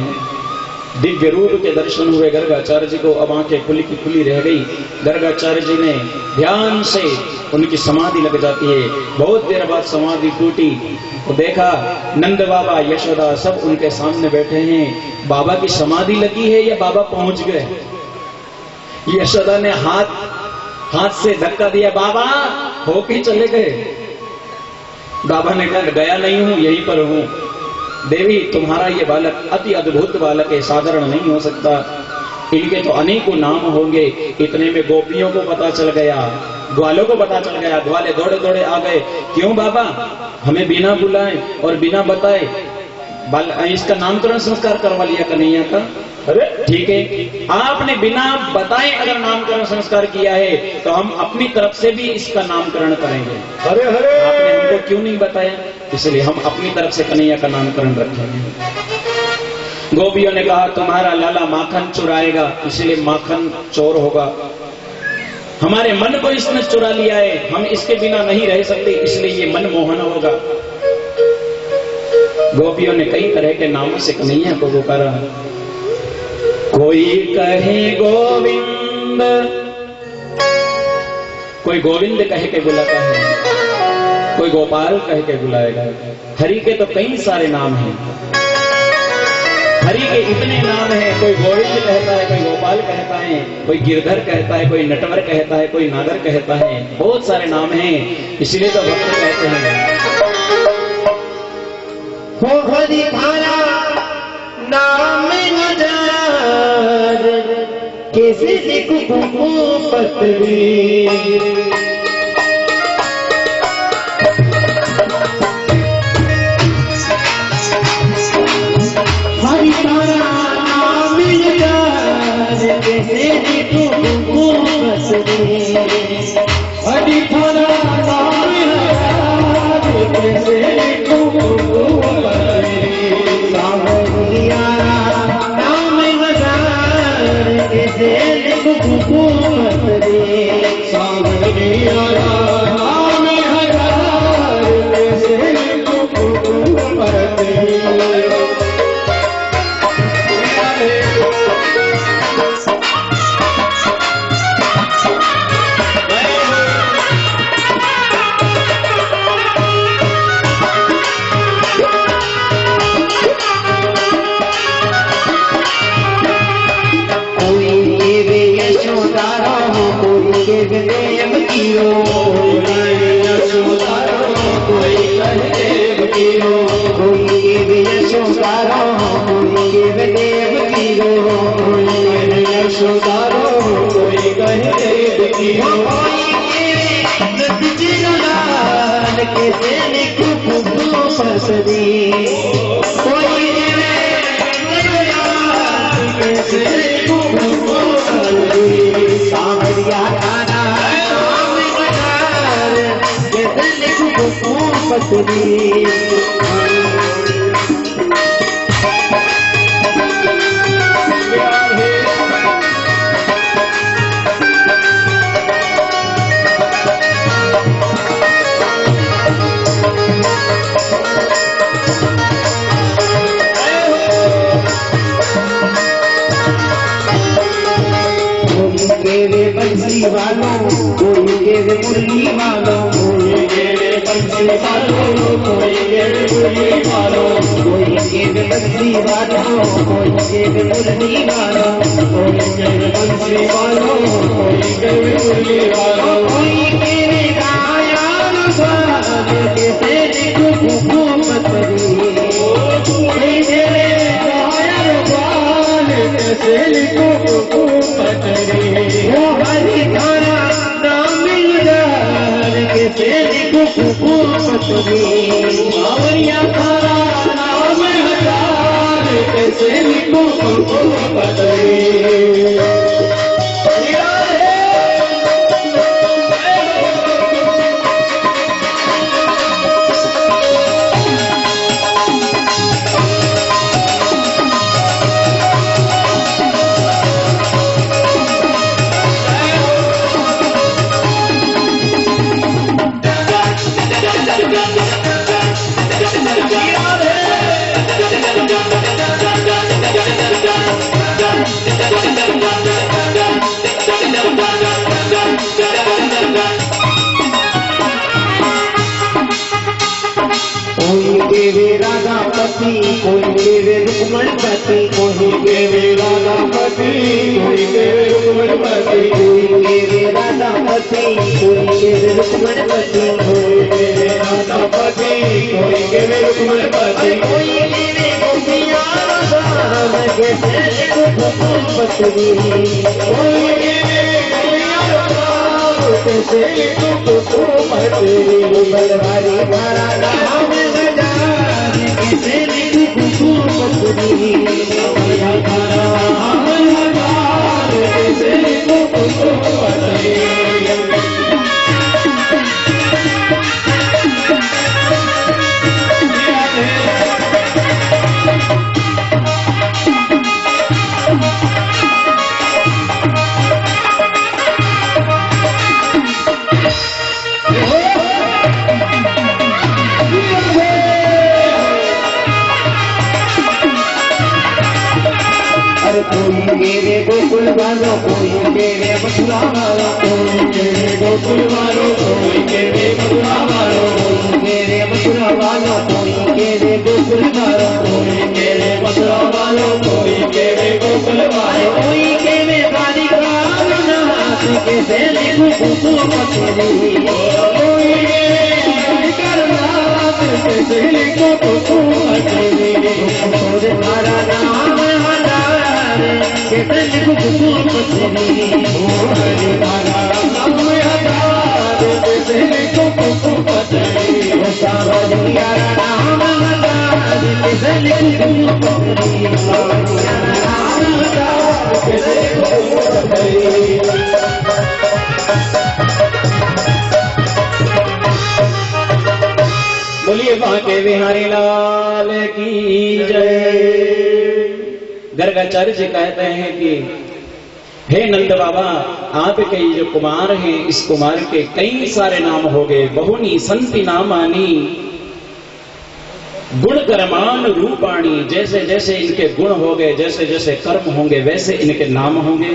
Speaker 2: दिव्य रूप के दर्शन हुए गर्गाचार्य जी को। अब आंखें खुली की खुली रह गई। गर्गाचार्य जी ने ध्यान से उनकी समाधि लग जाती है। बहुत देर बाद समाधि टूटी तो देखा नंद बाबा यशोदा सब उनके सामने बैठे हैं। बाबा की समाधि लगी है या बाबा पहुंच गए? यशोदा ने हाथ से धक्का दिया, बाबा होके चले गए। बाबा ने कहा, गया नहीं हूं, यहीं पर हूं। देवी तुम्हारा ये बालक अति अद्भुत बालक है, साधारण नहीं हो सकता। इनके तो अनेकों नाम होंगे। इतने में गोपियों को पता चल गया, ग्वालों को पता चल गया। ग्वाले दौड़े दौड़े आ गए। क्यों बाबा, हमें बिना बुलाए और बिना बताए इसका नामकरण संस्कार करवा लिया कन्हैया का? अरे ठीक है, आपने बिना बताए अगर नामकरण संस्कार किया है तो हम अपनी तरफ से भी इसका नामकरण करेंगे। अरे अरे आपने हमको क्यों नहीं बताया? इसलिए हम अपनी तरफ से कन्हैया का नामकरण रखेंगे। गोपियों ने कहा, तुम्हारा लाला माखन चुराएगा, इसलिए माखन चोर होगा। हमारे मन को इसने चुरा लिया है, हम इसके बिना नहीं रह सकते, इसलिए ये मनमोहन होगा। गोपियों ने कई तरह के नामों से कन्हैया को पुकारा। कोई कहे गोविंद, कोई गोविंद कह के बुलाता है, कोई गोपाल कह के बुलाएगा। हरि के तो कई सारे नाम हैं, हरि के इतने नाम हैं। कोई गोविंद कहता है, कोई गोपाल कहता है, कोई गिरधर कहता है, कोई नटवर कहता है, कोई नागर कहता है। बहुत सारे नाम हैं, इसलिए तो भक्त कहते हैं
Speaker 3: हो हरि थारा नाम हजार, कैसे लिखूं पत्री। हरि थारा नाम हजार, कैसे लिखूं पत्री। हरि थारा नाम हजार, कैसे लिखूं बंसी वालों, कोई के मुरली वालों, कोई के बंसी वालों, कोई के मुरली वालों, कोई के बंसी वालों, कोई के मुरली वालों, कोई के बंसी वालों, कोई के मुरली वालों, कोई के गायन स्वाद के तेरी खुशबू पतरी, कोई तेरे गायन स्वाद के तेरी खुशबू पतरी। हरि थारा नाम हजार, कैसे लिखूं पत्री। बावरिया थारा नाम हजार, कैसे लिखूं पत्री। केवे राधापति, कोई केवे रुक्मणपति, कोई केवे राधापति, कोई केवे रुक्मणपति, कोई केवे राधापति, कोई केवे रुक्मणपति, कोई केवे राधापति, कोई केवे रुक्मणपति, कोई केवे गोपिया राम के पत्नी, कोई केवे गोपिया राम के बलवारी मारा नाम गजान किसे लिखूं पत्नी, किसे लिखूं पत्नी। कोई मेरे गोकुल वालों, कोई मेरे मथुरा वालों, कोई मेरे गोकुल वालों, कोई मेरे मथुरा वालों, कोई मेरे मथुरा वालों, कोई मेरे गोकुल वालों, कोई मेरे मथुरा वालों, कोई मेरे गोकुल वालों, कोई मेरे बालिका नाथ के सेले कुसुम पत्नी, कोई बालिका नाथ के सेले कुसुम पत्नी, तोरे मारा नाम किसे लिखूं पत्नी, हरे मारा नाम हजार, किसे लिखूं पत्नी, सावरिया नाम हजार, किसे लिखूं पत्नी, सावरिया नाम हजार, किसे लिखूं पत्नी। बोलिए बांके बिहारी लाल की जय। गर्गाचार्य जी कहते हैं कि हे नंद बाबा, आपके ये जो कुमार हैं, इस कुमार के कई सारे नाम हो गए। बहुनी संति नामानी गुण कर्मान रूपाणी, जैसे जैसे इनके गुण हो गए, जैसे जैसे कर्म होंगे, वैसे इनके नाम होंगे।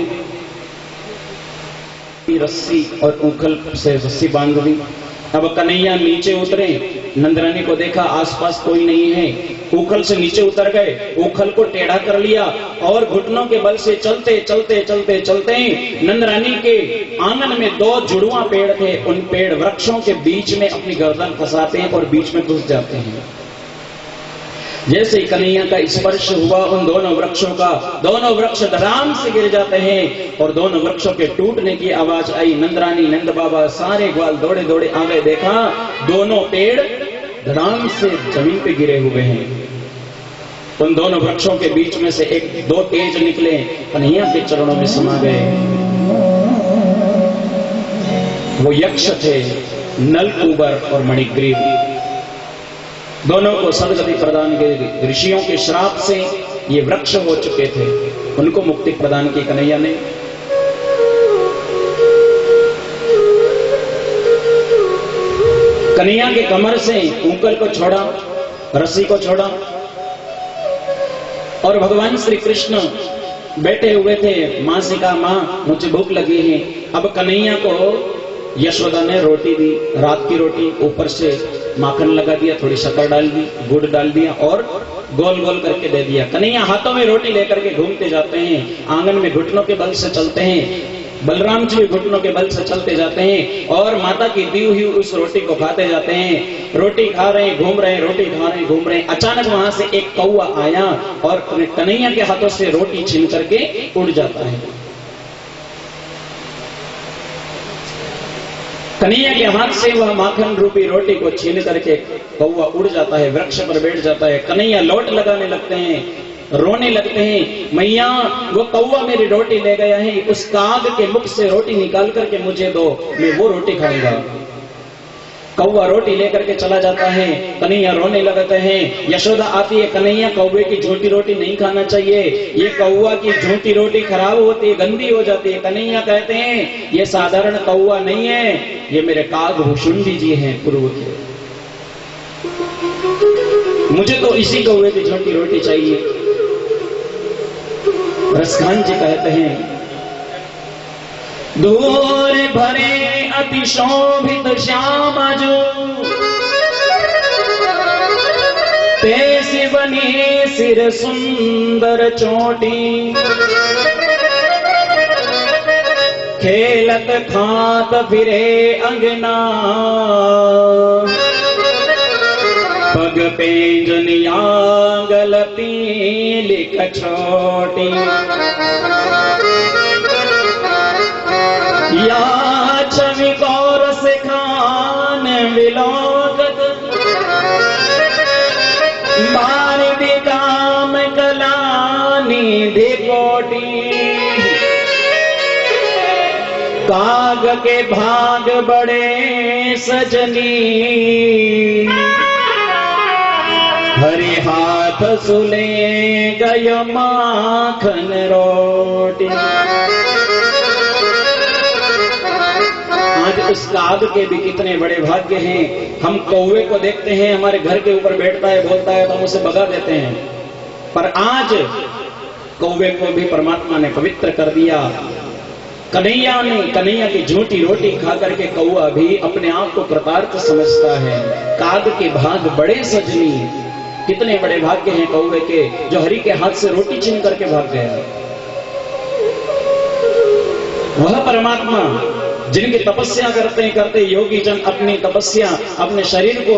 Speaker 3: रस्सी और उखल से रस्सी बांध दी। अब कन्हैया नीचे उतरे, नंदरानी को देखा आसपास कोई नहीं है, उखल से नीचे उतर गए, उखल को टेढ़ा कर लिया और घुटनों के बल से चलते चलते चलते चलते नंदरानी के आंगन में दो जुड़वा पेड़ थे, उन पेड़ वृक्षों के बीच में अपनी गर्दन फंसाते हैं और बीच में घुस जाते हैं। जैसे ही कन्हैया का स्पर्श हुआ उन दोनों वृक्षों का, दोनों वृक्ष धड़ाम से गिर जाते हैं और दोनों वृक्षों के टूटने की आवाज आई। नंदरानी नंद बाबा सारे ग्वाल दौड़े दौड़े आ गए, देखा दोनों पेड़ धड़ाम से जमीन पे गिरे हुए हैं। उन दोनों वृक्षों के बीच में से एक दो तेज निकले, कन्हैया के चरणों में समा गए। वो यक्ष थे, नलकूबर और मणिग्रीव। दोनों को सदगति प्रदान के ऋषियों के श्राप से ये वृक्ष हो चुके थे, उनको मुक्ति प्रदान की कन्हैया ने। कन्हैया के कमर से ऊंकल को छोड़ा, रस्सी को छोड़ा और भगवान श्री कृष्ण बैठे हुए थे। मां से कहा, मां मुझे भूख लगी है। अब कन्हैया को यशोदा ने रोटी दी, रात की रोटी, ऊपर से माखन लगा दिया, थोड़ी शक्कर डाल दी, गुड़ डाल दिया और गोल गोल करके दे दिया। कन्हैया हाथों में रोटी लेकर के घूमते जाते हैं, आंगन में घुटनों के बल से चलते हैं, बलराम जी घुटनों के बल से चलते जाते हैं और माता की दी हुई उस रोटी को खाते जाते हैं। रोटी खा रहे हैं, घूम रहे हैं, रोटी खा रहे हैं, घूम रहे हैं। अचानक वहां से एक कौवा आया और कन्हैया के हाथों से रोटी छीन करके उड़ जाता है। कन्हैया के हाथ से वह माखन रूपी रोटी को छीन करके कौवा उड़ जाता है, वृक्ष पर बैठ जाता है। कन्हैया लौट लगाने लगते हैं, रोने लगते हैं, मैया वो कौवा मेरी रोटी ले गया है, उस काग के मुख से रोटी निकाल करके मुझे दो, मैं वो रोटी खाऊंगा। कौवा रोटी लेकर के चला जाता है, कन्हैया रोने लगते हैं। यशोदा आती है, कन्हैया कौवे की झूठी रोटी नहीं खाना चाहिए, ये कौवा की झूठी रोटी खराब होती है, गंदी हो जाती है। कन्हैया कहते हैं, ये साधारण कौवा नहीं है, ये मेरे काग भुषुंडी जी हैं पूर्व के, मुझे तो इसी कौवे की झूठी रोटी चाहिए। रसखान जी कहते हैं, दूर भरे अति शोभित श्याम जो
Speaker 2: बनी सिर सुंदर चोटी, खेलत खात फिरे अंगना, पग पेंजनिया गलती लिख छोटी, या छवि कौर से खान विलोकत, मार विकाम कलानी देखोटी, काग के भाग बड़े सजनी, हरि हाथ सुले गय माखन रोटी। आज उस काग के भी कितने बड़े भाग्य हैं। हम कौवे को देखते हैं, हमारे घर के ऊपर बैठता है, बोलता है तो हम उसे भगा देते हैं, पर आज कौवे को भी परमात्मा ने पवित्र कर दिया। कन्हैया की झूठी रोटी खा करके कौवा भी अपने आप को कृतार्थ समझता है। काग के भाग बड़े सजनी, कितने बड़े भाग्य हैं कौवे के जो हरि के हाथ से रोटी छीन करके भाग गया। वह परमात्मा जिनकी तपस्या करते करते योगी जन अपनी तपस्या अपने शरीर को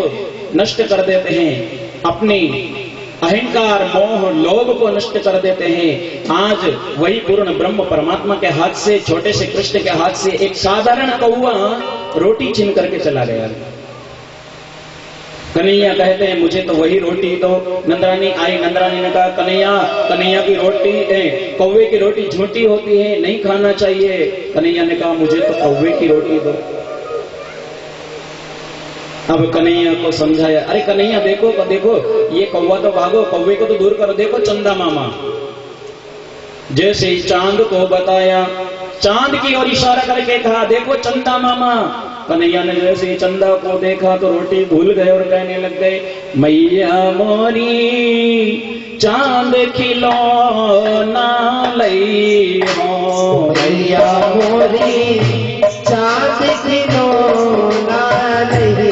Speaker 2: नष्ट कर देते हैं, अपनी अहंकार मोह लोभ को नष्ट कर देते हैं। आज वही पूर्ण ब्रह्म परमात्मा के हाथ से, छोटे से कृष्ण के हाथ से एक साधारण कौवा रोटी छीन करके चला गया। कन्हैया कहते हैं मुझे तो वही रोटी दो। नंदरानी आई, नंदरानी ने कहा कन्हैया की रोटी कौवे की रोटी झूठी होती है, नहीं खाना चाहिए। कन्हैया ने कहा मुझे तो कौवे की रोटी दो। अब कन्हैया को समझाया, अरे कन्हैया देखो देखो, ये कौवा तो भागो, कौवे को तो दूर करो, देखो चंदा मामा। जैसे ही चांद को बताया, चांद की ओर इशारा करके कहा देखो चंदा मामा। कन्हैया ने जैसे ही चंदा को देखा तो रोटी भूल गए और कहने लग गए, मैया मोरी चांद खिलौना लई हो,
Speaker 3: मैया मोरी चांद खिलौना लई,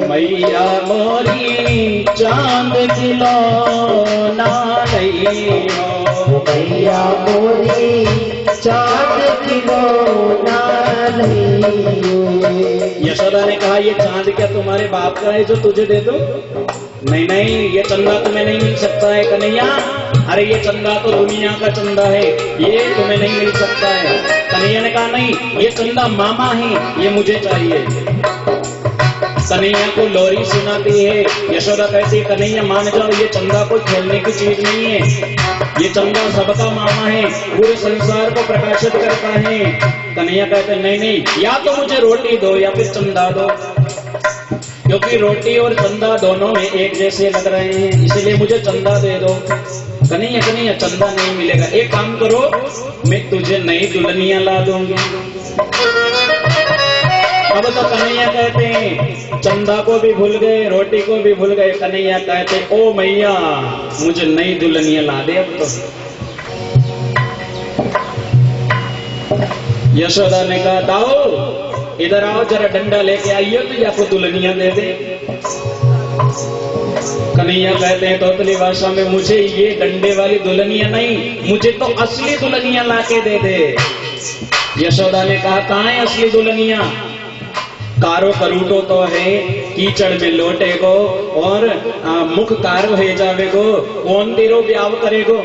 Speaker 2: मैया मोरी चांद खिलौना लई हो,
Speaker 3: मैया मोरी चांद खिलौना लई।
Speaker 2: यशोदा ने कहा ये चांद क्या तुम्हारे बाप का है जो तुझे दे दो? नहीं नहीं, ये चंदा तुम्हें नहीं मिल सकता है कन्हैया। अरे ये चंदा तो दुनिया का चंदा है, ये तुम्हें नहीं मिल सकता है। कन्हैया ने कहा नहीं, ये चंदा मामा है, ये मुझे चाहिए। कन्हैया को लोरी सुनाती है। यशोदा कहती है कन्हैया मान जाओ, ये चंदा कोई खेलने की चीज नहीं है, ये चंदा सबका मामा है, पूरे संसार को प्रकाशित करता है। कन्हैया कहते नहीं नहीं, या तो मुझे रोटी दो या फिर चंदा दो, क्योंकि रोटी और चंदा दोनों में एक जैसे लग रहे हैं, इसलिए मुझे चंदा दे दो। कन्हैया चंदा नहीं मिलेगा, एक काम करो मैं तुझे नई दुल्हनियां ला दूंगी। अब तो कन्हैया कहते हैं चंदा को भी भूल गए, रोटी को भी भूल गए। कन्हैया कहते ओ मैया मुझे नई दुल्हनियां ला दे। अब तो यशोदा ने कहा दाओ इधर आओ, जरा डंडा लेके आइए तो आपको दुल्हनियां दे दे। कन्हैया कहते हैं तोतली भाषा में मुझे ये डंडे वाली दुल्हनियां नहीं, मुझे तो असली दुल्हनियां लाके दे दे। यशोदा ने कहा कहाँ है असली दुल्हनियां? कारो करूटो तो है, कीचड़ में लोटेगो और मुख कारो है जावेगो, कौन तेरो ब्याह करेगो?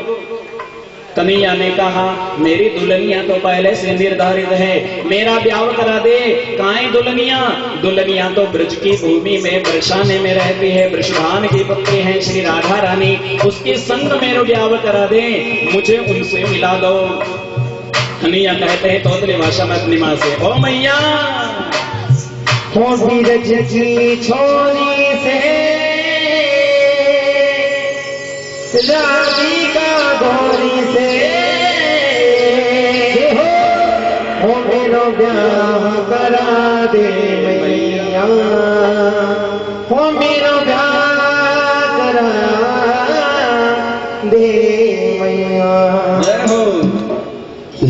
Speaker 2: कन्हैया ने कहा मेरी दुल्हनियां तो पहले से निर्धारित है, मेरा ब्याह करा दे। काहे दुल्हनियां तो ब्रज की भूमि में बरसाने में रहती है, वृषभान की पुत्री है श्री राधा रानी, उसके संग मेरा ब्याह करा दे, मुझे उनसे मिला दो। कन्हैया कहते हैं तोतली भाषा में अपनी माँ से, ओ मैया
Speaker 3: हो बीरज की छोरी से राधिका गोरी से हो मेरो ब्याह करा दे मैया, हो मेरो ब्याह करा दे मैया।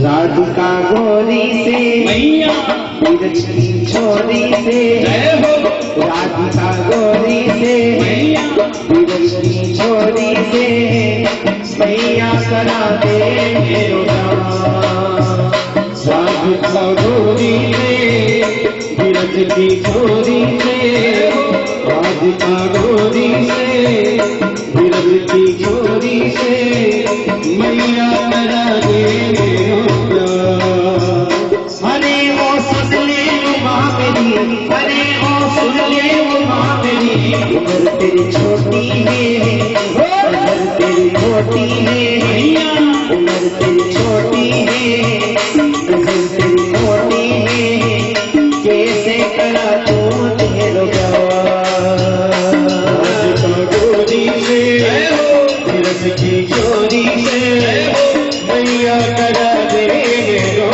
Speaker 3: राधिका गोरी से
Speaker 2: मैया,
Speaker 3: बीरज की छोरी से, राधिका गोरी से, बीरज की मेरो राधिका गोरी से बिरज की छोरी से राधिका गोरी से बिरज की छोरी से मैया करा दे मेरो अरे ओ सुन ले माँ मेरी अरे ओ सुन ले माँ मेरी उम्र तेरी छोटी है उम्र तेरी छोटी है उम्र तेरी छोटी है उम्र तेरी छोटी है कैसे करा तू तेरो गोरी से बिरज की छोरी से मैया करा दे मेरो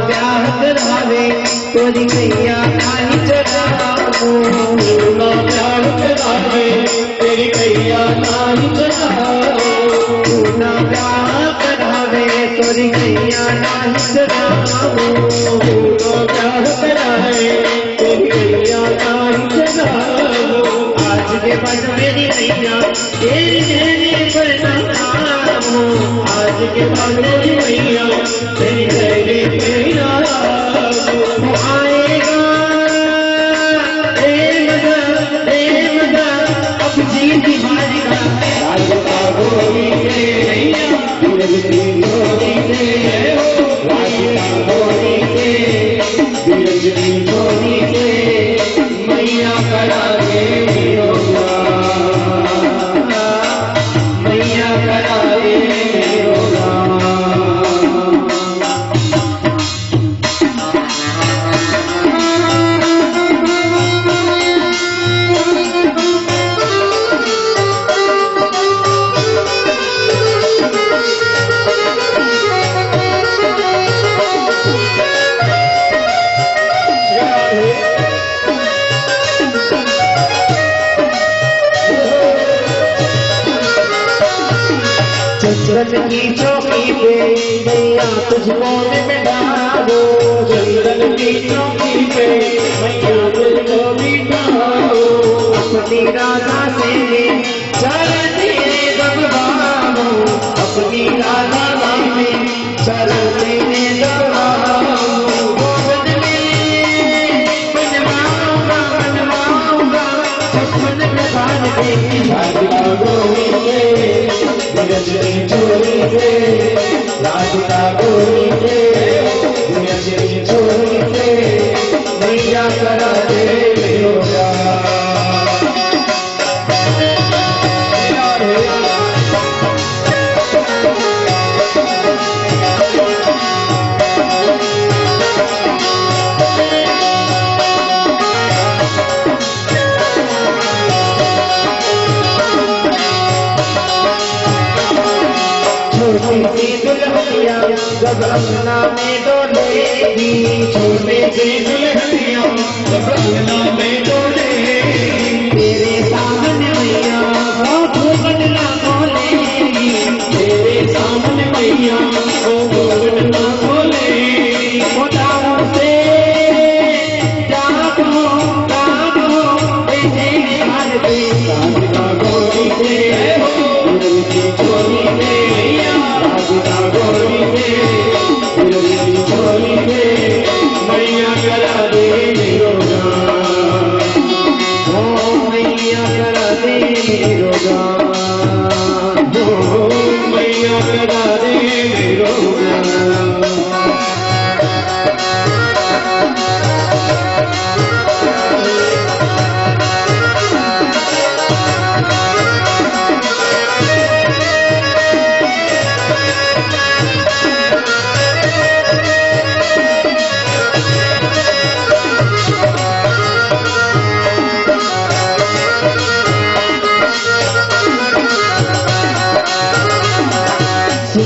Speaker 3: प्यार तोरी कैया नानी चढ़ाओ ना प्यार करावे तेरी कैया नानी चढ़ाओ ना प्यार करावे तोरी कैया नानी चढ़ाओ ना प्यार करावे तेरी कैया नानी चढ़ाओ आज के बाद मेरी मैया तेरी तेरी प्रणाम आज के बाद मेरी मैया तेरी तेरी प्रणाम आएगा अब जीत मारेगा राधिका गोरी से बिरज की छोरी से राधिका गोरी से बिरज की छोरी से मैया करा दे मेरो मैया करा दे मेरो चंदन की चौकी पे मैया तुझको बिठा दो चंदन की चौकी पे मैया तुझको बिठा दो अपनी राधा से चरण तेरे दबाओ अपनी राधा में चरण तेरे दबाओ गोद में बनवाऊंगा बनवाऊंगा सपन में बांध दे राधिका गोरी से बिरज की छोरी से राधिका गोरी से बिरज की छोरी से मैया करा दे मेरो छोटी सी दुल्हनिया जब अंगना में डोलेगी छोटी सी दुल्हनिया जब अंगना में डोलेगी तेरे सामने मैया घूंघट ना खोलेगी तेरे सामने मैया घूंघट ना खोलेगी खुदाओं से जागो जागो ऐसे निहार दे राधिका गोरी से बिरज की छोरी से राधिका गोरी से बिरज की छोरी से मैया करा दे मेरो ओ मैया करा दे मेरो ओ मैया करा दे मेरो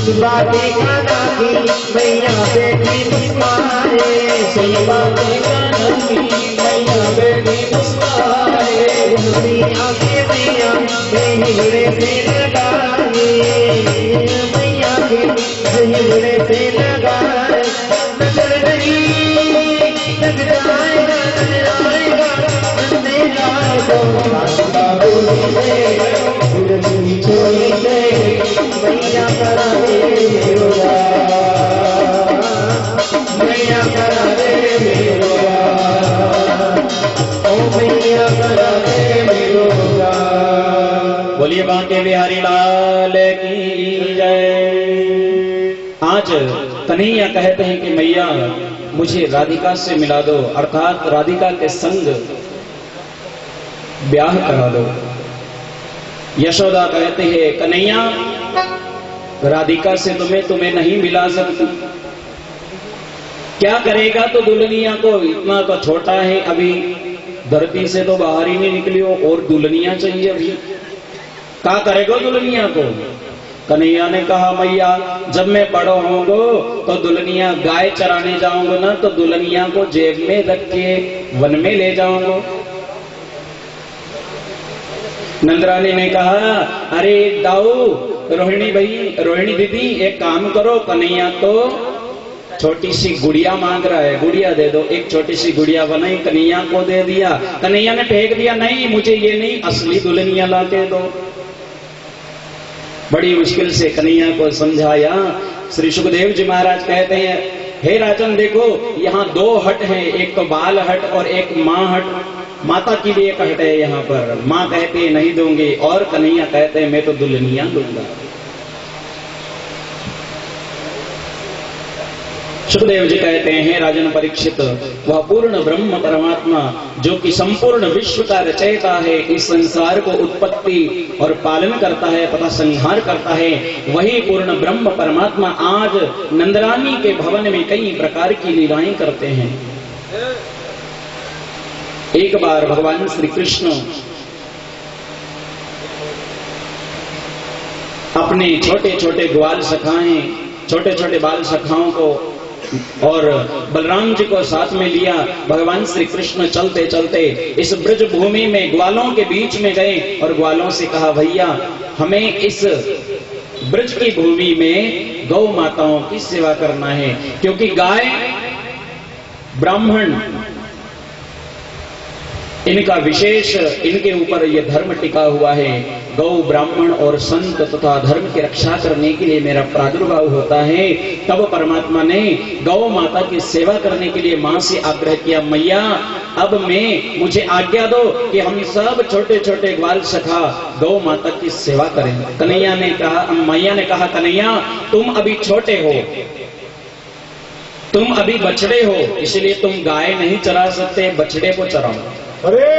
Speaker 3: इस बातें का नाकी मैया बेटी मुस्कुराए, सही बातें का नाकी मैया बेटी मुस्कुराए, अपनी आंखें मैया हिजड़े से लगाए, मैया के हिजड़े से लगाए, नजर नहीं लग जाएगा, नजर आएगा अंधेरा को रास्ता बोली दे, गुरजी छोड़ी दे, मैया करा दे मेरा, मैया करा दे मेरा, ओ मैया करा दे मेरा।
Speaker 2: बोलिए बांके बिहारी लाल की जय। आज कन्हैया कहते हैं कि मैया मुझे राधिका से मिला दो, अर्थात राधिका के संग ब्याह करा दो। यशोदा कहते हैं कन्हैया राधिका से तुम्हें नहीं मिला सकती, क्या करेगा तो दुल्हनिया को, इतना तो छोटा है अभी, धरती से तो बाहर ही नहीं निकली हो और दुल्हनिया चाहिए अभी, क्या करेगा दुल्हनिया को। कन्हैया ने कहा मैया जब मैं बड़ा होंगो तो दुल्हनिया गाय चराने जाऊंगा ना, तो दुल्हनिया को जेब में रख के वन में ले जाऊंगा। नंदरानी ने कहा अरे दाऊ रोहिणी दीदी एक काम करो, कन्हैया तो छोटी सी गुड़िया मांग रहा है, गुड़िया दे दो। एक छोटी सी गुड़िया बनाई कन्हैया को दे दिया, कन्हैया ने फेंक दिया, नहीं मुझे ये नहीं, असली दुल्हनिया ला के दो। बड़ी मुश्किल से कन्हैया को समझाया। श्री सुखदेव जी महाराज कहते हैं हे राजन देखो यहाँ दो हट हैं, एक तो बाल हट और एक माँ हट, माता की भी एक हट है यहाँ पर। माँ कहते हैं नहीं दूंगी और कन्हैया कहते हैं मैं तो दुल्हनिया दूंगा। सुखदेव जी कहते हैं राजन परीक्षित वह पूर्ण ब्रह्म परमात्मा जो कि संपूर्ण विश्व का रचयिता है, इस संसार को उत्पत्ति और पालन करता है तथा संहार करता है, वही पूर्ण ब्रह्म परमात्मा आज नंदरानी के भवन में कई प्रकार की लीलाएं करते हैं। एक बार भगवान श्री कृष्ण अपने छोटे छोटे ग्वाल सखाएं, छोटे छोटे बाल सखाओं को और बलराम जी को साथ में लिया। भगवान श्री कृष्ण चलते चलते इस ब्रज भूमि में ग्वालों के बीच में गए और ग्वालों से कहा भैया हमें इस ब्रज की भूमि में गौ माताओं की सेवा करना है, क्योंकि गाय ब्राह्मण इनका विशेष, इनके ऊपर यह धर्म टिका हुआ है। गौ ब्राह्मण और संत तथा धर्म की रक्षा करने के लिए मेरा प्रादुर्भाव होता है। तब परमात्मा ने गौ माता की सेवा करने के लिए मां से आग्रह किया मैया अब मुझे आज्ञा दो कि हम सब छोटे छोटे ग्वाल सखा गौ माता की सेवा करें। मैया ने कहा कन्हैया तुम अभी छोटे हो, तुम अभी बछड़े हो, इसलिए तुम गाय नहीं चरा सकते, बछड़े को चराओ।
Speaker 3: अरे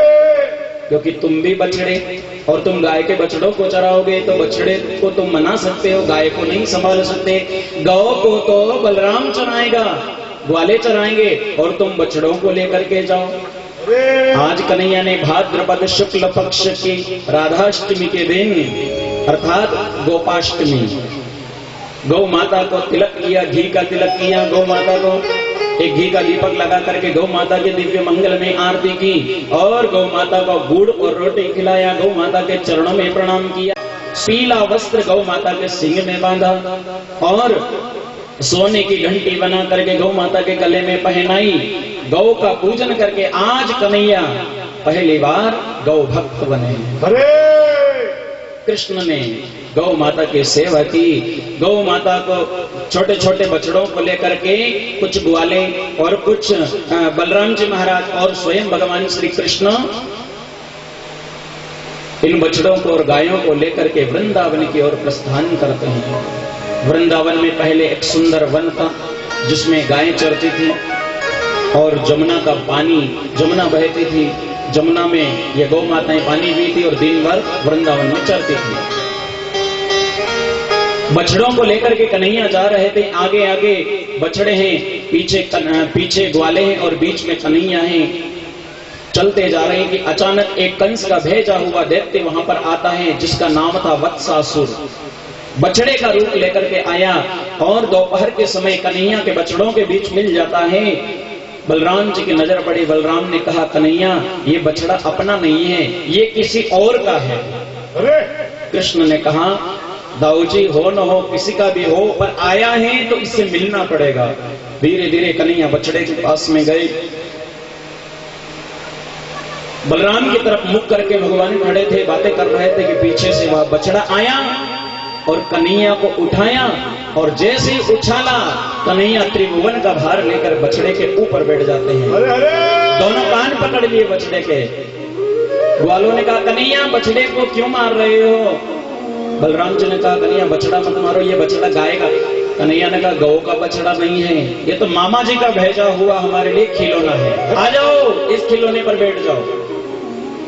Speaker 2: क्योंकि तुम भी बछड़े और तुम गाय के बछड़ों को चराओगे तो बछड़े को तुम मना सकते हो, गाय को नहीं संभाल सकते। गौ को तो बलराम चराएगा, ग्वाले चराएंगे और तुम बछड़ों को लेकर के जाओ। आज कन्हैया ने भाद्रपद शुक्ल पक्ष की राधाष्टमी के दिन अर्थात गोपाष्टमी गौ माता को तिलक किया, घी का तिलक किया। गौ माता को एक घी का दीपक लगा करके गौ माता के दिव्य मंगल में आरती की और गौ माता को गुड़ और रोटी खिलाया, गौ माता के चरणों में प्रणाम किया, पीला वस्त्र गौ माता के सिंह में बांधा और सोने की घंटी बना करके गौ माता के गले में पहनाई। गौ का पूजन करके आज कन्हैया पहली बार गौ भक्त बने।
Speaker 3: अरे
Speaker 2: कृष्ण ने गौ माता की सेवा की। गौ माता को छोटे छोटे बछड़ों को लेकर के कुछ ग्वाले और कुछ बलराम जी महाराज और स्वयं भगवान श्री कृष्ण इन बछड़ों को और गायों को लेकर के वृंदावन की ओर प्रस्थान करते हैं। वृंदावन में पहले एक सुंदर वन था जिसमें गायें चरती थी और जमुना का पानी, जमुना बहती थी, जमुना में ये गौ माताएं पानी पीती और दिन भर वृंदावन में चरती थी। बछड़ों को लेकर के कन्हैया जा रहे थे, आगे आगे बछड़े हैं, पीछे ग्वाले हैं और बीच में कन्हैया हैं। चलते जा रहे हैं कि अचानक एक कंस का भेजा हुआ दैत्य वहां पर आता है जिसका नाम था वत्सासुर। बछड़े का रूप लेकर के आया और दोपहर के समय कन्हैया के बछड़ों के बीच मिल जाता है। बलराम जी की नजर पड़ी। बलराम ने कहा, कन्हैया ये बछड़ा अपना नहीं है, ये किसी और का है। कृष्ण ने कहा, दाऊ जी हो न हो, किसी का भी हो, पर आया है तो इससे मिलना पड़ेगा। धीरे धीरे कन्हैया बछड़े के पास में गए। बलराम की तरफ मुख करके भगवान खड़े थे, बातें कर रहे थे कि पीछे से वह बछड़ा आया और कन्हैया को उठाया और जैसे ही उछाला, कन्हैया त्रिभुवन का भार लेकर बछड़े के ऊपर बैठ जाते हैं। दोनों कान पकड़ लिए बछड़े के। ग्वालों ने कहा, कन्हैया बछड़े को क्यों मार रहे हो? बलराम जी ने कहा, कन्हैया बछड़ा मत मारो, ये बछड़ा गाएगा। कन्हैया ने कहा, गौ का बछड़ा नहीं है, ये तो मामा जी का भेजा हुआ हमारे लिए खिलौना है। आ जाओ, इस खिलौने पर बैठ जाओ।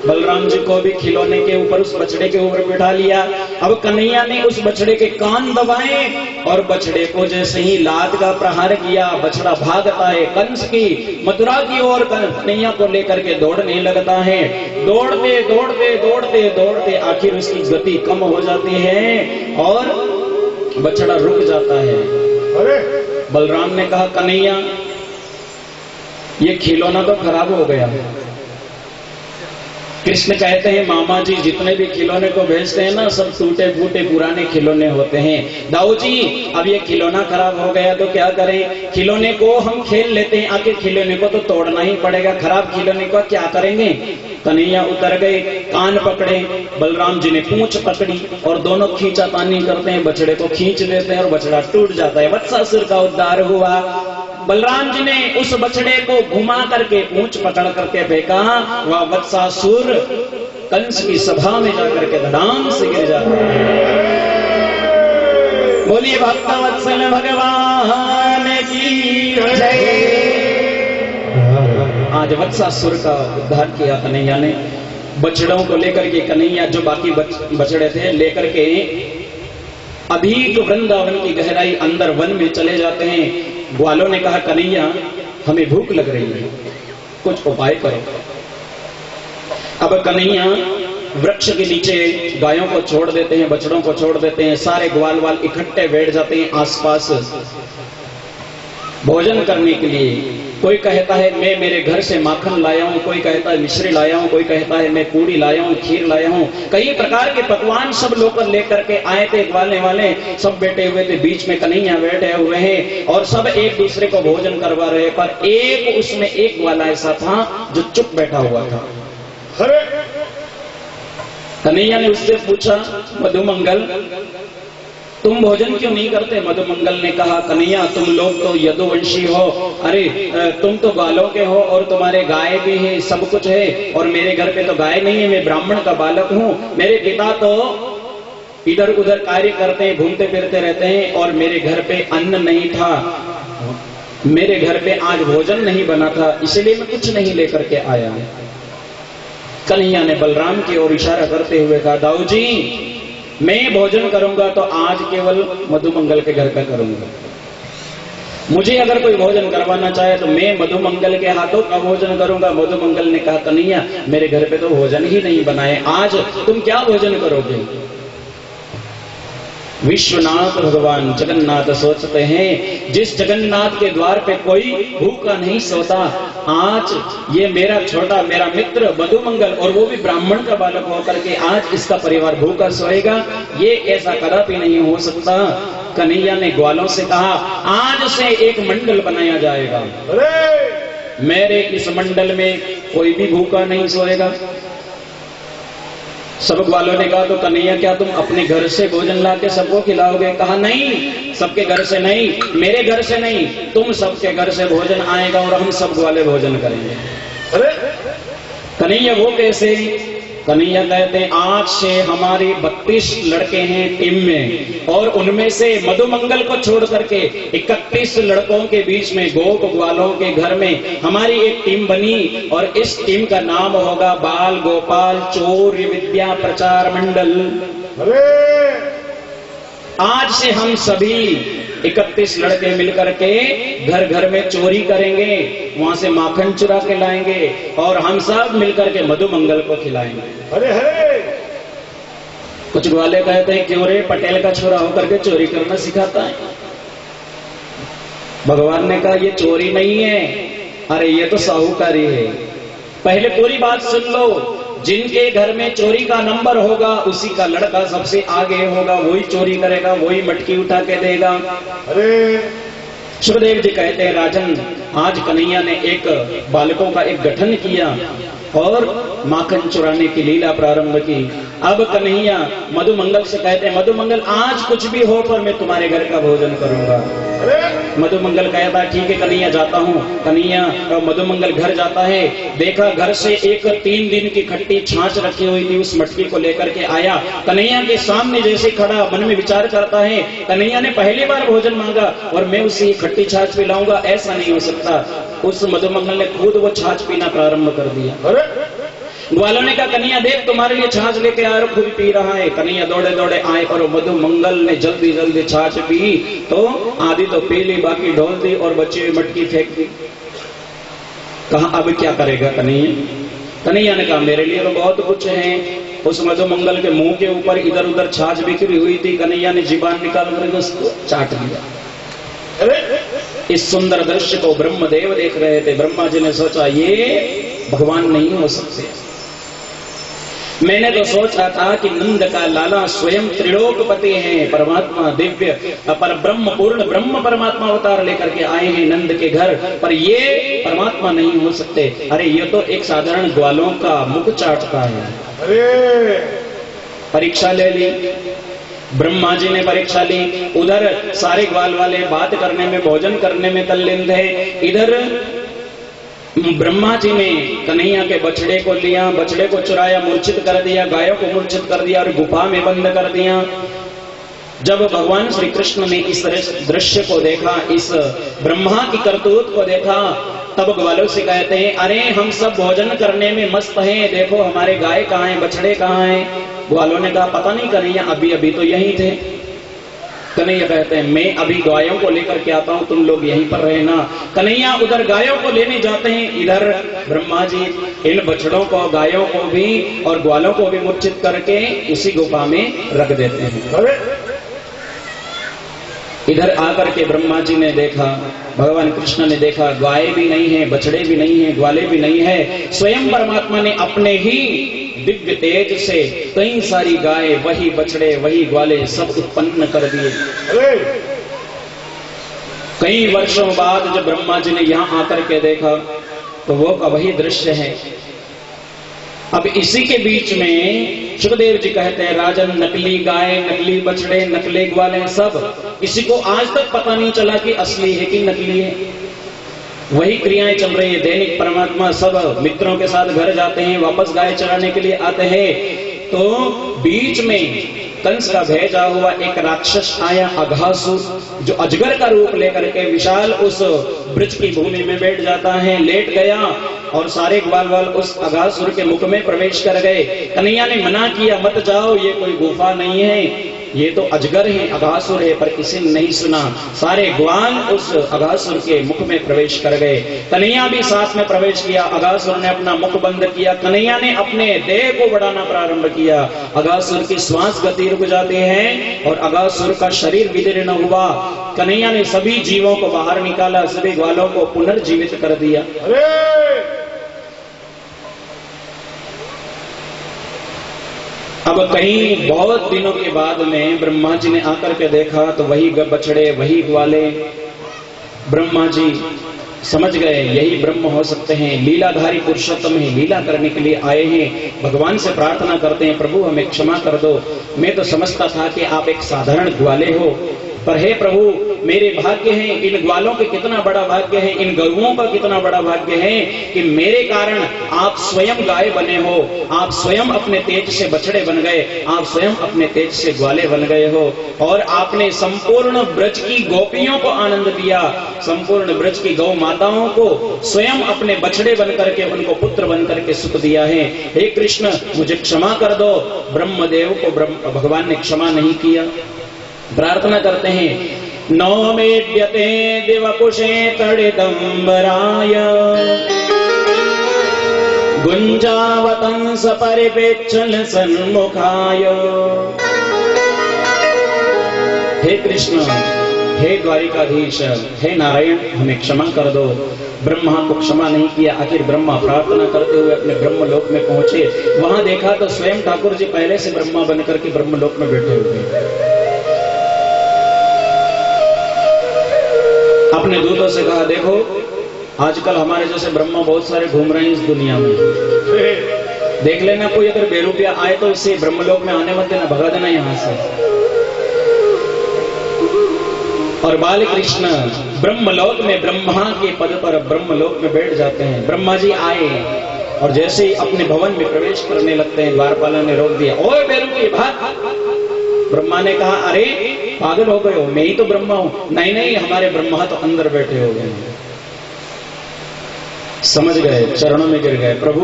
Speaker 2: बलराम जी को भी खिलौने के ऊपर, उस बछड़े के ऊपर बैठा लिया। अब कन्हैया ने उस बछड़े के कान दबाए और बछड़े को जैसे ही लात का प्रहार किया, बछड़ा भागता है कंस की मथुरा की ओर। कन्हैया को लेकर के दौड़ने लगता है। दौड़ते दौड़ते दौड़ते दौड़ते आखिर उसकी गति कम हो जाती है और बछड़ा रुक जाता है। बलराम ने कहा, कन्हैया ये खिलौना तो खराब हो गया। कृष्ण कहते हैं, मामा जी जितने भी खिलौने को भेजते हैं ना, सब टूटे फूटे पुराने खिलौने होते हैं। दाऊ जी अब ये खिलौना खराब हो गया तो क्या करें? खिलौने को हम खेल लेते हैं, आखिर खिलौने को तो तोड़ना ही पड़ेगा, खराब खिलौने को क्या करेंगे? कन्हैया उतर गए, कान पकड़े, बलराम जी ने पूंछ पकड़ी और दोनों खींचातानी करते हैं, बछड़े को खींच देते हैं और बछड़ा टूट जाता है। वत्सासुर का उद्धार हुआ। बलराम जी ने उस बछड़े को घुमा करके पूंछ पकड़ करके फेंका। वह वत्सासुर कंस की सभा में जाकर के धड़ाम से गिर जाता है। बोलिए भक्तवत्सल भगवान की जय। आज वत्सासुर का उद्धार किया कन्हैया ने। बछड़ों को लेकर के कन्हैया, जो बाकी बछड़े थे, लेकर के अधिक वृंदावन की गहराई अंदर वन में चले जाते हैं। ग्वालों ने कहा, कन्हैया हमें भूख लग रही है, कुछ उपाय करो। अब कन्हैया वृक्ष के नीचे गायों को छोड़ देते हैं, बछड़ों को छोड़ देते हैं। सारे ग्वाल वाल इकट्ठे बैठ जाते हैं आसपास भोजन करने के लिए। कोई कहता है मैं मेरे घर से माखन लाया हूं, कोई कहता है मिश्री लाया हूं, कोई कहता है मैं पूरी लाया हूं, खीर लाया हूं। कई प्रकार के पकवान सब लोग लेकर के आए थे। ग्वाले वाले सब बैठे हुए थे, बीच में कन्हैया बैठे हुए हैं और सब एक दूसरे को भोजन करवा रहे। पर एक उसमें एक ग्वाला ऐसा था जो चुप बैठा हुआ था। कन्हैया ने उससे पूछा, मधुमंगल तुम भोजन क्यों नहीं करते? मधुमंगल ने कहा, कन्हैया तुम लोग तो यदुवंशी हो, अरे तुम तो ग्वालों के हो और तुम्हारे गाय भी है, सब कुछ है, और मेरे घर पे तो गाय नहीं है, मैं ब्राह्मण का बालक हूँ। मेरे पिता तो इधर उधर कार्य करते हैं, घूमते फिरते रहते हैं और मेरे घर पे अन्न नहीं था, मेरे घर पे आज भोजन नहीं बना था, इसलिए मैं कुछ नहीं लेकर के आया। कन्हैया ने बलराम की ओर इशारा करते हुए कहा, दाऊ जी मैं भोजन करूंगा तो आज केवल मधुमंगल के घर पे करूंगा। मुझे अगर कोई भोजन करवाना चाहे तो मैं मधुमंगल के हाथों का भोजन करूंगा। मधुमंगल ने कहा, कन्हैया मेरे घर पे तो भोजन ही नहीं बनाए, आज तुम क्या भोजन करोगे? विश्वनाथ भगवान जगन्नाथ सोचते हैं, जिस जगन्नाथ के द्वार पे कोई भूखा नहीं सोता, आज ये मेरा छोटा मेरा मित्र मधुमंगल, और वो भी ब्राह्मण का बालक होकर के आज इसका परिवार भूखा सोएगा, ये ऐसा कदापि नहीं हो सकता। कन्हैया ने ग्वालों से कहा, आज से एक मंडल बनाया जाएगा, मेरे इस मंडल में कोई भी भूखा नहीं सोएगा। सब ग्वालों ने कहा, तो कन्हैया क्या तुम अपने घर से भोजन लाके सबको खिलाओगे? कहा, नहीं, सबके घर से नहीं, मेरे घर से नहीं, तुम सबके घर से भोजन आएगा और हम सब ग्वाले भोजन करेंगे। कन्हैया वो कैसे? कन्हैया कहते हैं, आज से हमारे 32 लड़के हैं टीम में, और उनमें से मधुमंगल को छोड़ करके 31 लड़कों के बीच में गोप ग्वालों के घर में हमारी एक टीम बनी, और इस टीम का नाम होगा बाल गोपाल चौर्य विद्या प्रचार मंडल। आज से हम सभी 31 लड़के मिलकर के घर घर में चोरी करेंगे, वहां से माखन चुरा के लाएंगे और हम सब मिलकर के मधुमंगल को खिलाएंगे।
Speaker 3: हरे हरे।
Speaker 2: कुछ कुछ ग्वाले कहते हैं क्यों रे, पटेल का छोरा होकर के चोरी करना सिखाता है। भगवान ने कहा ये चोरी नहीं है, अरे ये तो साहूकारी है। पहले पूरी बात सुन लो, जिनके घर में चोरी का नंबर होगा उसी का लड़का सबसे आगे होगा, वही चोरी करेगा, वही मटकी उठा के देगा।
Speaker 3: अरे
Speaker 2: सुखदेव जी कहते हैं राजन, आज कन्हैया ने एक बालकों का एक गठन किया और माखन चुराने की लीला प्रारंभ की। अब कन्हैया मधुमंगल से कहते हैं मधुमंगल आज कुछ भी हो पर मैं तुम्हारे घर का भोजन करूंगा। मधुमंगल कहता है ठीक है कन्हैया जाता हूँ। कन्हैया मधुमंगल घर जाता है, देखा घर से एक 3 दिन की खट्टी छाछ रखी हुई थी, उस मटकी को लेकर के आया। कन्हैया के सामने जैसे खड़ा मन में विचार करता है कन्हैया ने पहली बार भोजन मांगा और मैं उसे खट्टी छाछ पिलाऊंगा, ऐसा नहीं हो सकता। उस मधुमंगल ने खुद वो छाछ पीना प्रारंभ कर दिया। ग्वालों ने कहा कन्हैया देख तुम्हारे लिए छाछ लेके आया और खुद पी रहा है। कन्हैया दौड़े दौड़े आए और मधुमंगल ने जल्दी जल्दी छाछ पी, तो आधी तो पी ली, बाकी ढोल दी और बची हुई मटकी फेंक दी। कहा अब क्या करेगा कन्हैया? कन्हैया ने कहा मेरे लिए तो बहुत कुछ है। उस मधुमंगल के मुंह के ऊपर इधर उधर छाछ बिखरी हुई थी, कन्हैया ने जीबान निकाल कर उसको चाट लिया। इस सुंदर दृश्य को ब्रह्मदेव देख रहे थे। ब्रह्मा जी ने सोचा ये भगवान नहीं हो सकते। मैंने तो सोचा था कि नंद का लाला स्वयं त्रिलोकपति हैं, परमात्मा दिव्य पर ब्रह्म पूर्ण ब्रह्म परमात्मा अवतार लेकर के आए हैं नंद के घर, पर ये परमात्मा नहीं हो सकते। अरे ये तो एक साधारण ग्वालों का मुख चाटता है।
Speaker 3: अरे
Speaker 2: परीक्षा ले ली, ब्रह्मा जी ने परीक्षा ली। उधर सारे ग्वाल वाले बात करने में भोजन करने में तल्लीन थे, इधर ब्रह्मा जी ने कन्हैया के बछड़े को लिया, बछड़े को चुराया, मूर्छित कर दिया, गायों को मूर्छित कर दिया और गुफा में बंद कर दिया। जब भगवान श्री कृष्ण ने इस दृश्य को देखा, इस ब्रह्मा की करतूत को देखा, तब ग्वालों से कहते हैं अरे हम सब भोजन करने में मस्त हैं, देखो हमारे गाय कहाँ हैं, बछड़े कहाँ हैं। ग्वालों ने कहा पता नहीं कन्हैया, अभी अभी तो यहीं थे। कन्हैया कहते हैं मैं अभी गायों को लेकर के आता हूं, तुम लोग यहीं पर रहना। कन्हैया उधर गायों को लेने जाते हैं, इधर ब्रह्मा जी इन बछड़ों को, गायों को भी और ग्वालों को भी मूर्छित करके उसी गुफा में रख देते हैं। इधर आकर के ब्रह्मा जी ने देखा, भगवान कृष्ण ने देखा गाय भी नहीं है, बछड़े भी नहीं है, ग्वाले भी नहीं है। स्वयं परमात्मा ने अपने ही दिव्य तेज से कई सारी गाय, वही बछड़े, वही ग्वाले सब उत्पन्न कर दिए। कई वर्षों बाद जब ब्रह्मा जी ने यहाँ आकर के देखा तो वो का वही दृश्य है। अब इसी के बीच में सुखदेव जी कहते हैं राजन, नकली गाय, नकली बछड़े, नकली ग्वाले सब, किसी को आज तक पता नहीं चला कि असली है कि नकली है। वही क्रियाएं चल रही है। दैनिक परमात्मा सब मित्रों के साथ घर जाते हैं, वापस गाय चराने के लिए आते हैं, तो बीच में कंस का भेजा हुआ एक राक्षस आया, अघासुर, जो अजगर का रूप लेकर के विशाल उस ब्रज की भूमि में बैठ जाता है, लेट गया और सारे ग्वाल वाल उस अघासुर के मुख में प्रवेश कर गए। कन्हैया ने मना किया मत जाओ, ये कोई गुफा नहीं है, ये तो अजगर है, अघासुर है, पर किसी ने नहीं सुना। सारे ग्वाल उस अघासुर के मुख में प्रवेश कर गए। कन्हैया भी साथ में प्रवेश किया। अघासुर ने अपना मुख बंद किया, कन्हैया ने अपने देह को बढ़ाना प्रारंभ किया। अघासुर की श्वास गति रुक जाती है और अघासुर का शरीर विदीर्ण हुआ। कन्हैया ने सभी जीवों को बाहर निकाला, सभी ग्वालों को पुनर्जीवित कर दिया। अब कहीं बहुत दिनों के बाद में ब्रह्मा जी ने आकर के देखा तो वही बछड़े, वही ग्वाले। ब्रह्मा जी समझ गए यही ब्रह्म हो सकते हैं, लीलाधारी पुरुषोत्तम है, लीला करने के लिए आए हैं। भगवान से प्रार्थना करते हैं प्रभु हमें क्षमा कर दो, मैं तो समझता था कि आप एक साधारण ग्वाले हो, पर हे प्रभु मेरे भाग्य हैं, इन ग्वालों के कितना बड़ा भाग्य है, इन गरुओं का कितना बड़ा भाग्य है कि मेरे कारण आप स्वयं गाय बने हो, आप स्वयं अपने तेज से बछड़े बन गए, आप स्वयं अपने तेज से ग्वाले बन गए हो और आपने संपूर्ण ब्रज की गोपियों को आनंद दिया, संपूर्ण ब्रज की गौ माताओं को स्वयं अपने बछड़े बन करके उनको पुत्र बन करके सुख दिया है। हे कृष्ण मुझे क्षमा कर दो। ब्रह्मदेव को भगवान ने क्षमा नहीं किया। प्रार्थना करते हैं नौ मेड्यते दिवपुषे तड़िदंबराय गुंजावतंस परिपेक्षण सन्मुखाय हे कृष्ण, हे द्वारिकाधीश, हे नारायण, हमें क्षमा कर दो। ब्रह्मा को क्षमा नहीं किया। आखिर ब्रह्मा प्रार्थना करते हुए अपने ब्रह्मलोक में पहुंचे। वहां देखा तो स्वयं ठाकुर जी पहले से ब्रह्मा बनकर के ब्रह्मलोक में बैठे हुए। अपने दूतों से कहा, देखो आजकल हमारे जैसे ब्रह्मा बहुत सारे घूम रहे हैं इस दुनिया में, देख लेना कोई अगर बेरुपया आए तो इसे ब्रह्मलोक में आने मत देना, भगा देना यहां से। और बाल कृष्ण ब्रह्मलोक में ब्रह्मा के पद पर ब्रह्मलोक में बैठ जाते हैं। ब्रह्मा जी आए और जैसे ही अपने भवन में प्रवेश करने लगते हैं, द्वारपाल ने रोक दिया, ओए बेरुपी भाग। ब्रह्मा ने कहा, अरे पागल हो गए हो, मैं ही तो ब्रह्मा हूं। नहीं नहीं, हमारे ब्रह्मा तो अंदर बैठे हो गए। समझ गए, चरणों में गिर गए। प्रभु,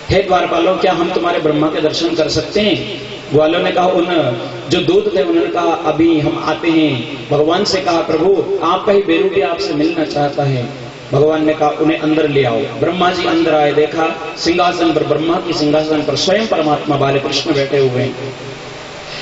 Speaker 2: हे द्वारपालों, क्या हम तुम्हारे ब्रह्मा के दर्शन कर सकते हैं? ग्वालों ने कहा, उन जो दूत थे उन्होंने कहा, अभी हम आते हैं। भगवान से कहा, प्रभु आपका ही बेरुपी आपसे मिलना चाहता है। भगवान ने कहा, उन्हें अंदर ले आओ। ब्रह्मा जी अंदर आए, देखा सिंहासन पर, ब्रह्मा की सिंहासन पर स्वयं परमात्मा बाल कृष्ण बैठे हुए हैं।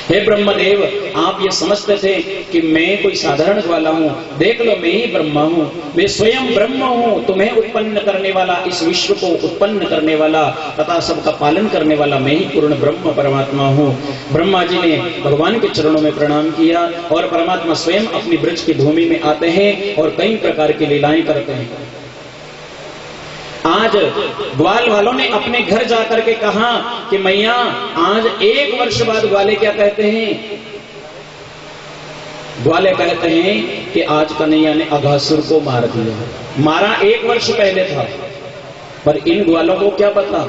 Speaker 2: हे ब्रह्मदेव, आप ये समझते थे कि मैं कोई साधारण ग्वाला हूँ, देख लो मैं ही ब्रह्मा हूँ, मैं स्वयं ब्रह्म हूँ, तुम्हें उत्पन्न करने वाला, इस विश्व को उत्पन्न करने वाला तथा सबका पालन करने वाला मैं ही पूर्ण ब्रह्म परमात्मा हूँ। ब्रह्मा जी ने भगवान के चरणों में प्रणाम किया और परमात्मा स्वयं अपनी ब्रज की भूमि में आते हैं और कई प्रकार की लीलाएं करते हैं। आज ग्वाल वालों ने अपने घर जाकर के कहा कि मैया, आज 1 वर्ष बाद ग्वाले क्या कहते हैं? ग्वाले कहते हैं कि आज कन्हैया ने अघासुर को मार दिया। मारा 1 वर्ष पहले था, पर इन ग्वालों को क्या पता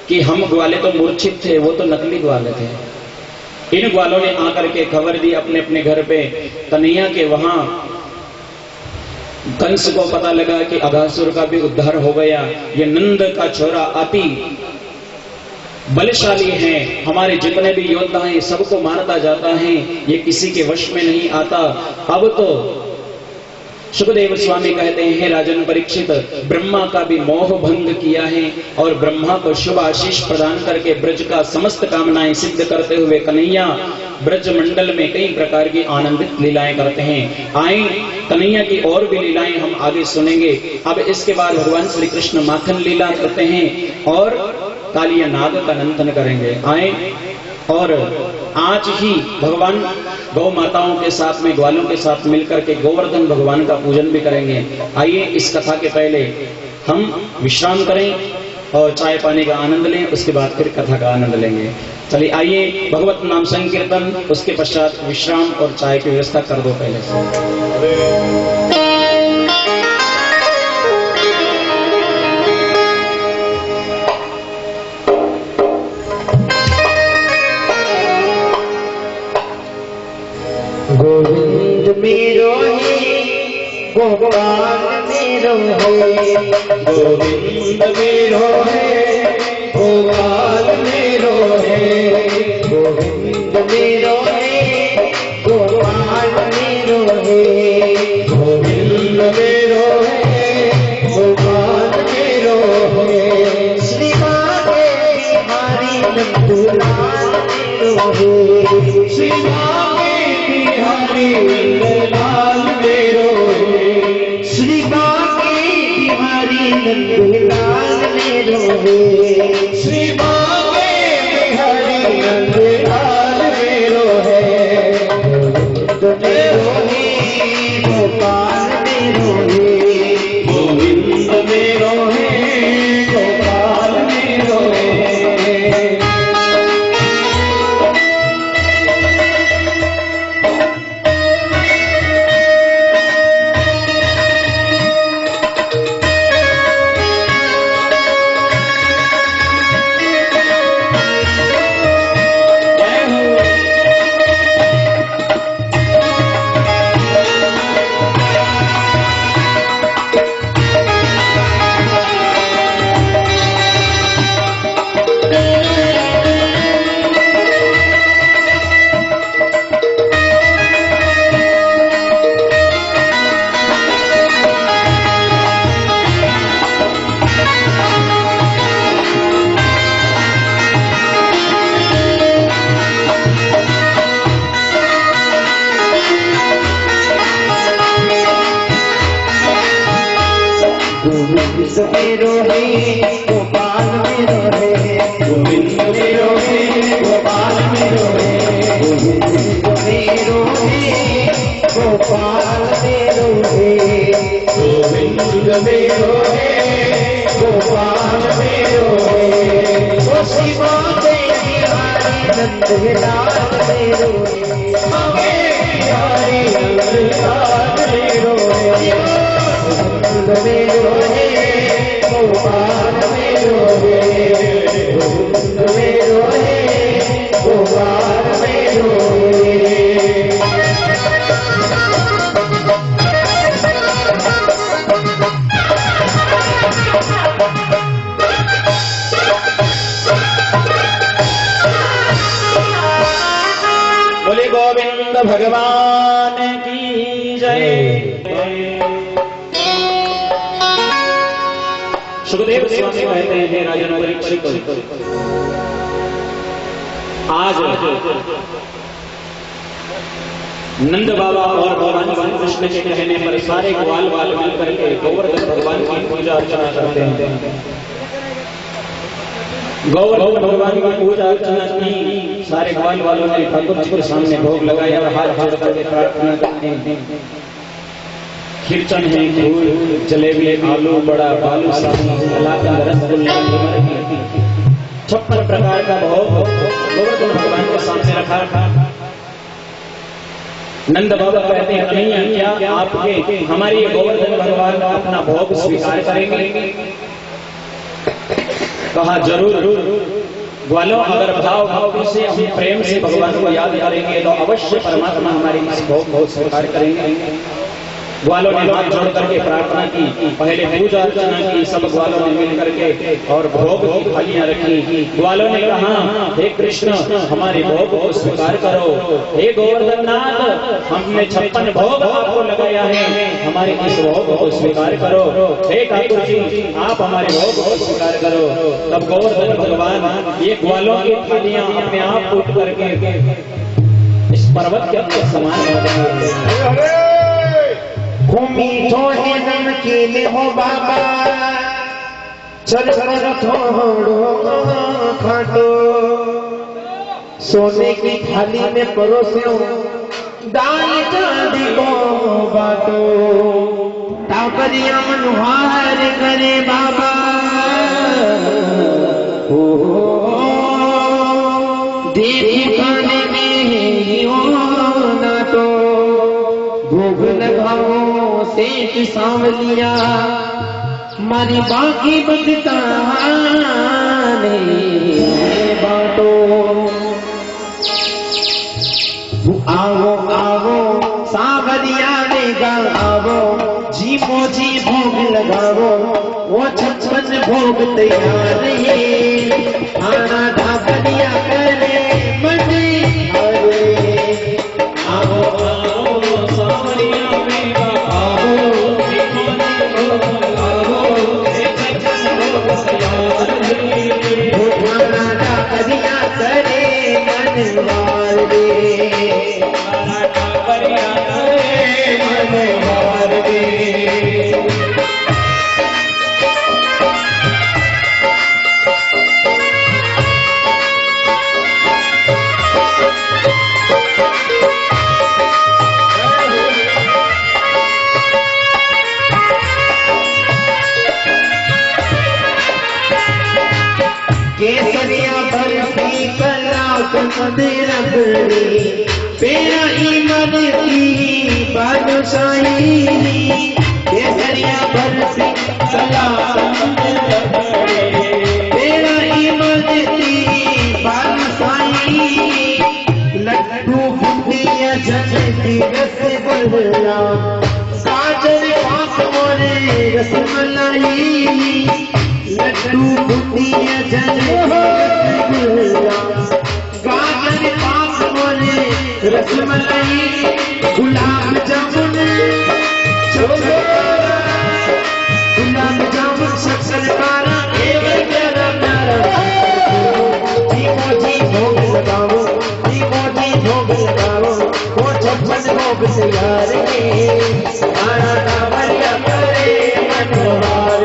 Speaker 2: कि हम ग्वाले तो मूर्छित थे, वो तो नकली ग्वाले थे। इन ग्वालों ने आकर के खबर दी अपने अपने घर पे कन्हैया के। वहां कंस को पता लगा कि अघासुर का भी उद्धार हो गया। ये नंद का छोरा अति बलशाली है, हमारे जितने भी योद्धा हैं सबको मारता जाता है, ये किसी के वश में नहीं आता। अब तो सुखदेव स्वामी कहते हैं, राजन परीक्षित, ब्रह्मा का भी मोह भंग किया है और ब्रह्मा को शुभ आशीष प्रदान करके ब्रज का समस्त कामनाएं सिद्ध करते हुए कन्हैया ब्रज मंडल में कई प्रकार की आनंदित लीलाएं करते हैं। आए कन्हैया की और भी लीलाएं हम आगे सुनेंगे। अब इसके बाद भगवान श्री कृष्ण माखन लीला करते हैं और कालिया नाग का नंदन करेंगे। आए और आज ही भगवान गौ माताओं के साथ में, ग्वालों के साथ मिलकर के गोवर्धन भगवान का पूजन भी करेंगे। आइए इस कथा के पहले हम विश्राम करें और चाय पानी का आनंद लें, उसके बाद फिर कथा का आनंद लेंगे। चलिए आइए, भगवत नाम संकीर्तन, उसके पश्चात विश्राम और चाय की व्यवस्था कर दो पहले से।
Speaker 3: गोविंद मेरो है, गोपाल मेरो है, गोविंद मेरो है, गोपाल मेरो है, गोविंद मेरो है, गोपाल मेरो है, गोविंद मेरो है, गोपाल मेरो है, श्री माते बिहारी नंदलाल मेरो है, श्री नंदलाल मेरो है, श्री बांके बिहारी नंदलाल मेरो है, श्री बांके बिहारी नंदलाल मेरो है, गोविंद मेरो है, गोपाल मेरो है, गोविंद मेरो है, गोपाल मेरो है। गोविंद मेरो है गोपाल मेरो है गोविंद मेरो है गोपाल मेरो है गोविंद मेरो है गोपाल मेरो है गोविंद मेरो है गोपाल मेरो है ओ शिवा देवी हरि नंद लाल मेरो है हरि नंद लाल मेरो है गोविंद मेरो है गोपाल मेरो है गोविंद मेरो है गोपाल मेरो है
Speaker 2: बोले गोविंद भगवान की जय। सुखदेव स्वामी कहते हैं राजन परीक्षित, आज नंद बाबा और भगवान श्री कृष्ण के कहने पर सारे ग्वाल वाल मिलकर के गोवर्धन भगवान की पूजा अर्चना करते हैं। गोवर्धन भगवान की पूजा अर्चना की, सारे ग्वाल वालों ने ठाकुर जी के सामने भोग लगाया और हाथ जोड़ करके प्रार्थना करते हैं। खीरचन है, फूल, जलेबी, आलू बड़ा, बालूशाही, कलाकंद, रसगुल्ला, 56 प्रकार का भोग गोवर्धन भगवान के सामने रखा था। नंद बाबा कहते हैं कन्हैया क्या आपके हमारे गोवर्धन भगवान अपना भोग स्वीकार करेंगे? कहा जरूर ग्वालों, अगर भाव से हम प्रेम से भगवान को याद करेंगे तो अवश्य परमात्मा हमारे इस भोग को स्वीकार करेंगे। ग्वालों ने हाथ जोड़ करके प्रार्थना की, पहले पूजा अर्चना की, सब ग्वालों ने मिल करके और भोग की थालियां रखी। ग्वालों ने कहा हे कृष्ण हमारे भोग को स्वीकार करो, हे गोवर्धननाथ हमने 56 भोग आपको लगाया है, हमारे इस भोग को स्वीकार करो। हे ठाकुर जी आप हमारे भोग को स्वीकार करो। तब गोवर्धन भगवान ये ग्वालों की थालियां अपने आप उठ करके इस पर्वत के अपने समान हो गए।
Speaker 3: मीठो है नमकीन हो बाबा चल कर थोड़ो खाटो सोने की थाली में परोसे दाल चांदी को बाटो टाकरिया मनोहार करे बाबा देवी खाने में हो ना तो भोग लगाओ सेठ सांवलिया मारी बाकी बदता बाटो आओ आओ सांवलिया ने गाओ जी मोजी भोग लगाओ वो 56 भोग तैयार है खाना ढाबलिया करे मजे आओ आओ सांवलिया में केसरिया बर्फी कलाकंद रबड़ी पेरा ईमान की बादशाही केसरिया बर्फी कलाकंद रबड़ी पेरा ईमान की बादशाही लड्डू बुंदिया जलेबी रसगुल्ला गाजर पाक मोरे रसमलाई लड्डू बुंदिया जलेबी गाजर पाक मोरे रसमलाई गुलाब जामुन गुलाब जामुन शक्करपारा जी भोग लगाओ भोग लगाओ वो 56 भोग तैयार है आना कावड़िया करे मनोहार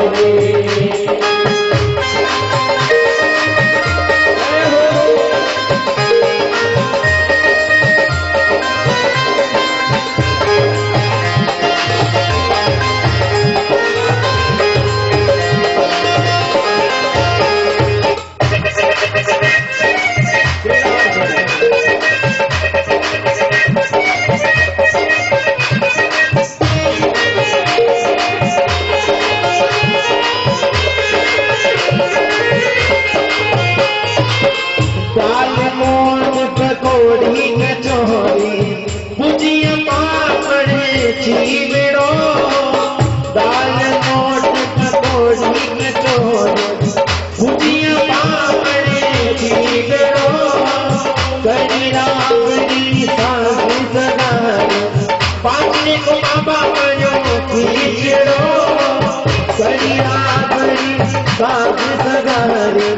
Speaker 3: चीवड़ो दाल मोट कटोरी कचौड़ी भुजिया पापड़ चीवड़ो करी रावड़ी साग सगारी पांचने को बाबा बनो खींचड़ो करी रावड़ी साग सगारी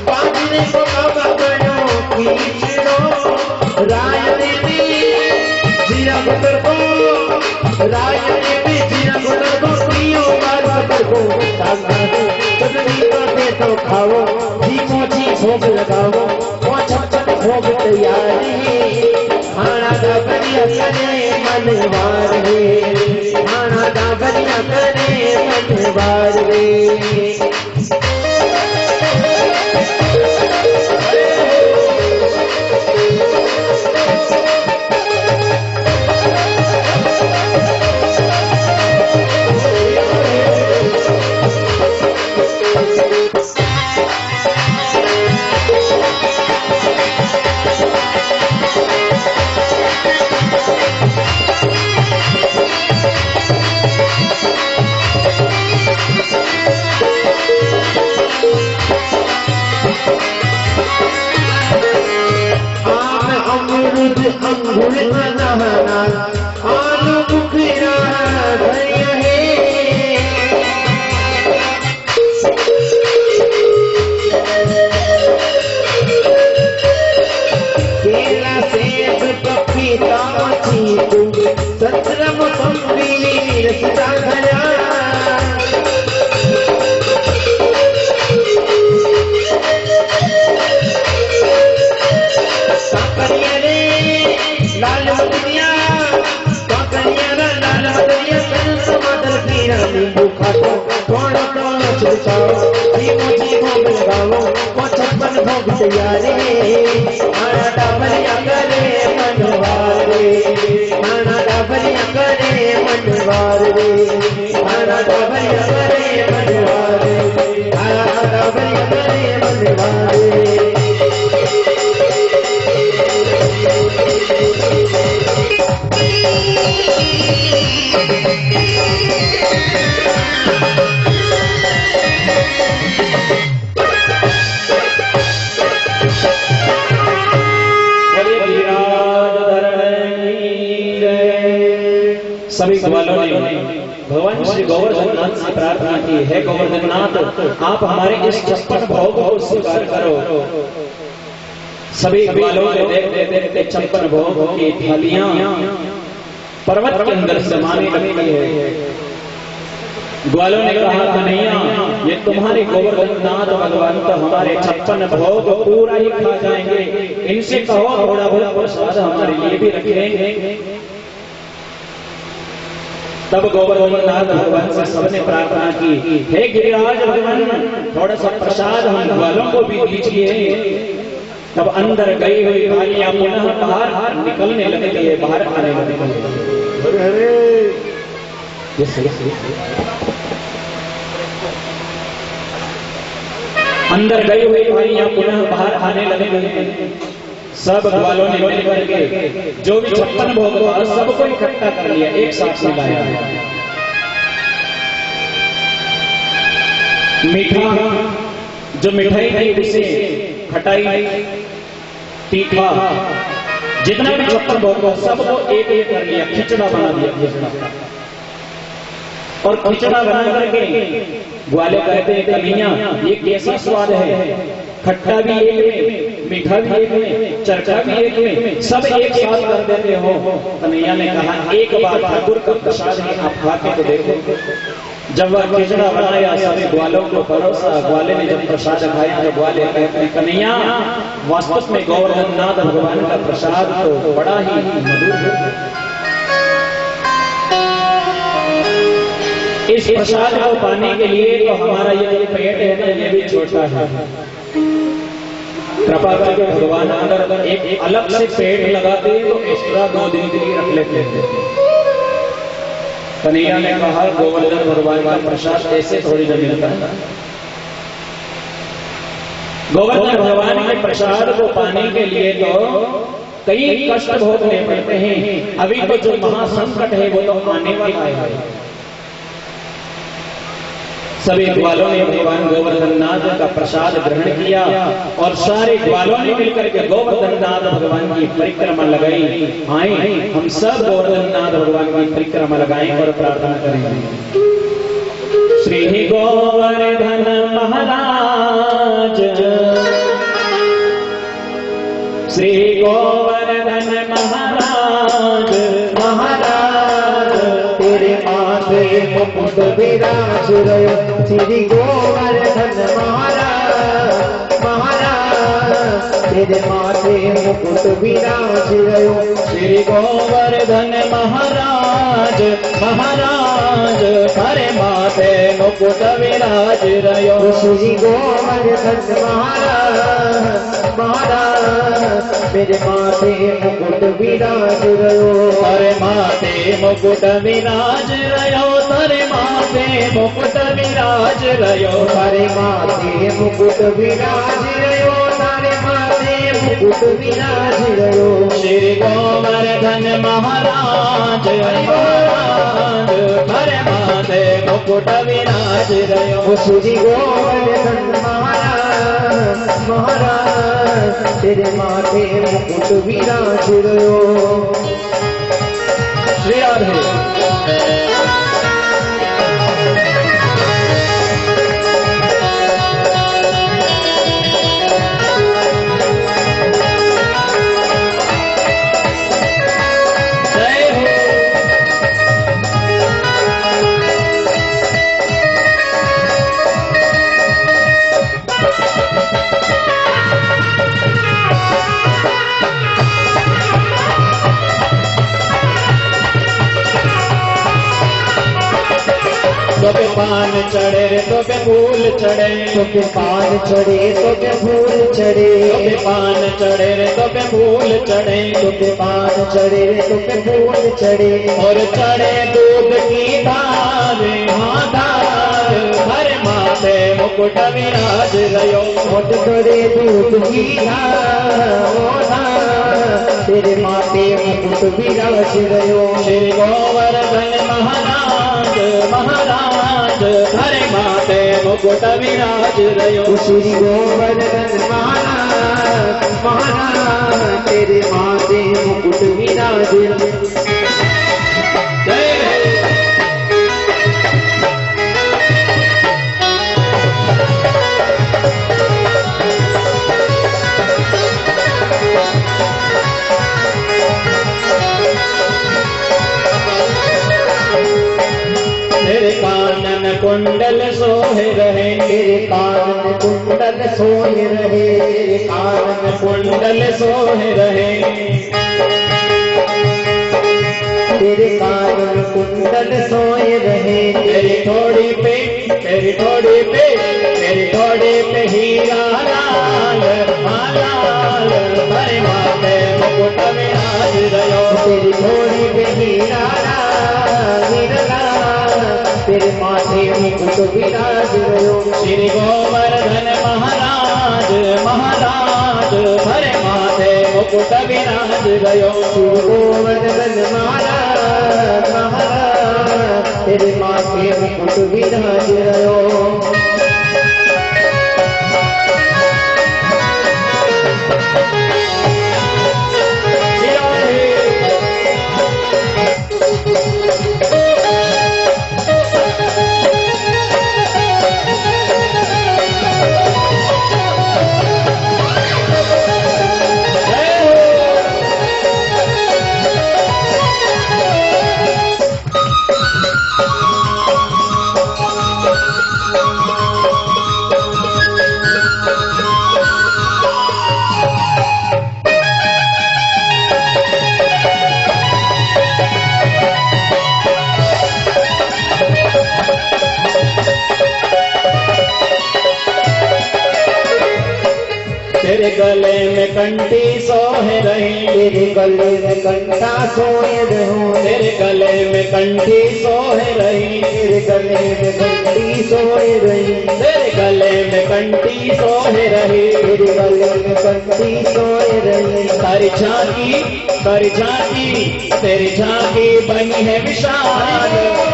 Speaker 3: पांचने को बाबा बनो खींचड़ो रायने जीरा बटर को रायने में जीरा बटर को पियो बार बटर को चटनी करके तो खाओ धीमो जी भोग लगाओ छप्पन भोग तैयारी खाना दा बढ़िया करे मनवार रे खाना दा बढ़िया करे मनवार रे अंगूर अनाना आलू बुखरा भरिया है केला सेब पपीता चीकू संतरा मौसम्बी रसदा धरा लाल मदनिया लाल मदनिया टमाटर खीरा नींबू खाटो थोड़ा थोड़ा छिड़काओ धीमो जी भोग लगाओ वो छप्पन भोग तैयारी खाना डाबरिया करे मनवार रे खाना डाबरिया करे मनवार रे खाना डाबरिया करे मनवार रे खाना डाबरिया करे मनवार रे
Speaker 2: सभी ग्वालों ने भगवान श्री गोवर्धन नाथ से प्रार्थना की, है गोवर्धन नाथ आप हमारे इस 56 भोग को स्वीकार करो। सभी ग्वालों ने देखते देखते 56 भोग की थालियां पर्वत के अंदर समाने लगी है। ग्वालों ने कहा कन्हैया ये तुम्हारे गोवर्धन नाथ भगवान तो हमारे 56 भोग पूरा ही खा जाएंगे, इनसे कहो थोड़ा बहुत प्रसाद हमारे लिए भी रखेंगे। तब गोवर्धन नाथ भगवान से सबने प्रार्थना की, हे गिरिराज भगवान थोड़ा सा प्रसाद हम ग्वालों को भी दीजिए। तब अंदर गई हुई थालियां पुनः बाहर निकलने लगी है, बाहर आने लगी। अंदर गई हुई थालियां पुनः बाहर आने लगी। सब ग्वालों ने मिलकर के जो भी 56 भोग था सबको इकट्ठा कर लिया, एक साथ मिलाया। मीठा जो मिठाई थी उसे खटाई तीखा जितना भी 56 भोग था सबको एक एक कर लिया, खिचड़ा बना दिया। खिचड़ा और खिचड़ा बना करके ग्वाले कहते हैं कन्हैया ये कैसा स्वाद है, खट्टा भी एक में, मीठा भी एक में, चरखा भी एक में, सब एक साथ कर देते हो। कन्हैया ने कहा एक बार ठाकुर का प्रसाद है, आप खा के तो देखो। जब वह खिचड़ा बनाया सभी ग्वालों को परोसा, ग्वाले ने जब प्रसाद खाया तो ग्वाले कहते हैं कन्हैया वास्तव में गोवर्धन नाथ भगवान का प्रसाद तो बड़ा ही मधुर है। इस प्रसाद को पाने के लिए तो हमारा ये पेट है ये भी छोटा है, कृपा करके भगवान अंदर एक अलग से पेट लगाते हैं तो एक्स्ट्रा 2 दिन के लिए रख लेते हैं। कन्हैया ने कहा गोवर्धन भगवान का प्रसाद ऐसे थोड़ी न मिलता है। गोवर्धन भगवान के प्रसाद को पाने के लिए तो कई कष्ट भोगने पड़ते हैं। अभी तो जो महासंकट है वो तो आने वाला है। सभी ग्वालों ने भगवान गोवर्धन नाथ का प्रसाद ग्रहण किया और सारे ग्वालों ने मिलकर के गोवर्धन नाथ भगवान की परिक्रमा लगाई। आए हम सब गोवर्धन नाथ भगवान की परिक्रमा लगाएं और प्रार्थना करें। श्री गोवर्धन महाराज, श्री गोवर्धन महाराज,
Speaker 3: महाराज तेरे माथे मुकुट विराज रयो। श्री गोवर्धन महाराज, महाराज तेरे माथे मुकुट विराज रयो।
Speaker 2: श्री गोवर्धन महाराज, महाराज थारे माथे मुकुट विराज रयो।
Speaker 3: श्री गोवर्धन महाराज, महाराज मेरे माथे मुकुट विराज रयो।
Speaker 2: थारे माथे मुकुट विराज रयो, थारे माथे मुकुट विराज रयो।
Speaker 3: तारे माथे मुकुट विराज रयो, तारे माथे मुकुट विराज रयो।
Speaker 2: श्री गोवर्धन महाराज, महाराज थारे माथे मुकुट विराज रयो।
Speaker 3: श्री गोवर्धन महाराज, महाराज तेरे माथे मुकुट विराज रयो।
Speaker 2: श्री राधे। तो पे पान चढ़े रे तो पे फूल चढ़े,
Speaker 3: तो पे पान चढ़े तो पे फूल चढ़े।
Speaker 2: तो पे पान चढ़े रे तो पे फूल चढ़े,
Speaker 3: तो पे पान चढ़े तो पे फूल चढ़े।
Speaker 2: और चढ़े दूध की धार, हाँ धार हर माथे मुकुट विराज रयो।
Speaker 3: मोट चढ़े दूध की धार, ओ धार तेरे माथे मुकुट विराज रयो।
Speaker 2: श्री गोवर्धन महाराज, महाराज हरे माथे मुकुट विराज रयो।
Speaker 3: श्री गोवर्धन महाराज, महाराज तेरे माथे मुकुट विराज रयो।
Speaker 2: जय तेरे कानन कुंडल सोहे रहे,
Speaker 3: तेरे कानन कुंडल सोए रहे। तेरे कानन
Speaker 2: कुंडल सोहे रहे।
Speaker 3: तेरे कानन कुंडल सोए रहे।
Speaker 2: तेरी थोड़ी पे, तेरी थोड़ी पे, तेरी थोड़ी पे हीरा लाल, हाँ लाल हरे माथे मुकुट विराज रयो।
Speaker 3: तेरी थोड़ी पे हीरा लाल, हीरा लाल तेरे माथे मुकुट विराज रयो।
Speaker 2: श्री गोवर्धन महाराज, महाराज हरे माथे मुकुट विराज रयो।
Speaker 3: गोवर्धन महाराज, महाराज तेरे माथे मुकुट विराज रयो।
Speaker 2: तेरे गले में कंठी सोहे रही,
Speaker 3: तेरे गले में कंठा सोए रहूं,
Speaker 2: तेरे गले में कंठी सोहे रही,
Speaker 3: तेरे गले में कंठी सोए रही,
Speaker 2: तेरे गले में कंठी सोहे रही,
Speaker 3: तेरे गले में कंठी सोए रही।
Speaker 2: तारी झांकी तेरी झांकी बनी है विशाल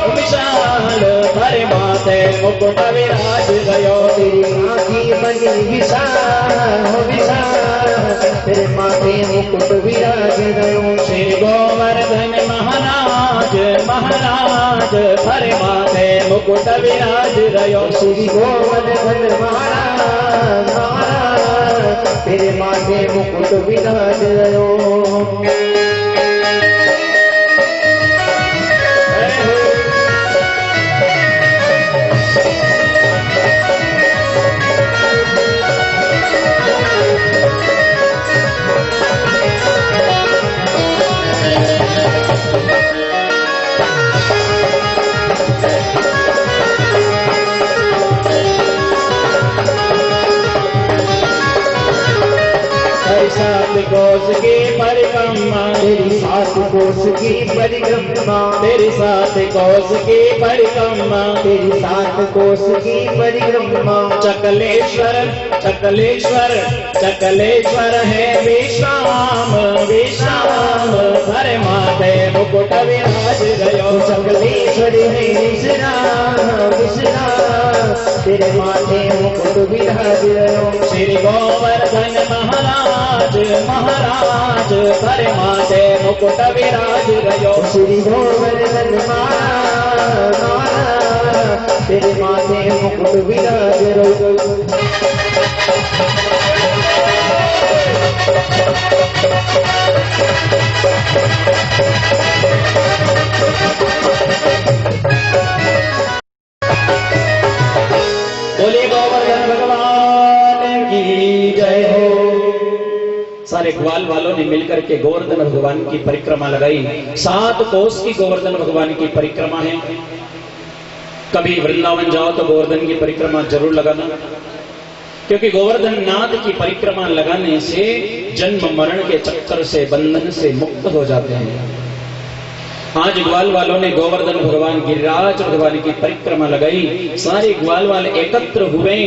Speaker 2: विशाल, हरे माथे मुकुट विराज गयो,
Speaker 3: तेरी आँखी बनी विशाल विशाल, तेरे माथे मुकुट विराज गयो।
Speaker 2: श्री गोवर्धन महाराज महाराज, हरे माथे मुकुट विराज गयो,
Speaker 3: श्री गोवर्धन महाराज महाराज, तेरे माथे मुकुट विराज गयो।
Speaker 2: सात कोस की परिक्रमा,
Speaker 3: तेरी सात कोस की परिक्रमा,
Speaker 2: तेरी सात कोस की परिक्रमा,
Speaker 3: तेरी सात कोस की परिक्रमा।
Speaker 2: चकलेश्वर चकलेश्वर चकलेश्वर है विश्राम विश्राम, हरे माथे मुकुट विराज गयो,
Speaker 3: चकलेश्वर है विश्राम विश्राम, तेरे माथे मुकुट विराज गयो।
Speaker 2: श्री गोवर्धन महाराज महाराज, हरे माथे मुकुट विराज गयो,
Speaker 3: श्री गोवर्धन महाराज महाराज, तेरे माथे मुकुट विराज गयो।
Speaker 2: बोले गोवर्धन भगवान की जय हो। सारे ग्वाल वालों ने मिलकर के गोवर्धन भगवान की परिक्रमा लगाई। 7 कोस की गोवर्धन भगवान की परिक्रमा है। कभी वृंदावन जाओ तो गोवर्धन की परिक्रमा जरूर लगाना, क्योंकि गोवर्धन नाथ की परिक्रमा लगाने से जन्म मरण के चक्कर से बंधन से मुक्त हो जाते हैं। आज ग्वाल वालों ने गोवर्धन भगवान गिरिराज भगवान की परिक्रमा लगाई। सारे ग्वाल वाले एकत्र हुए।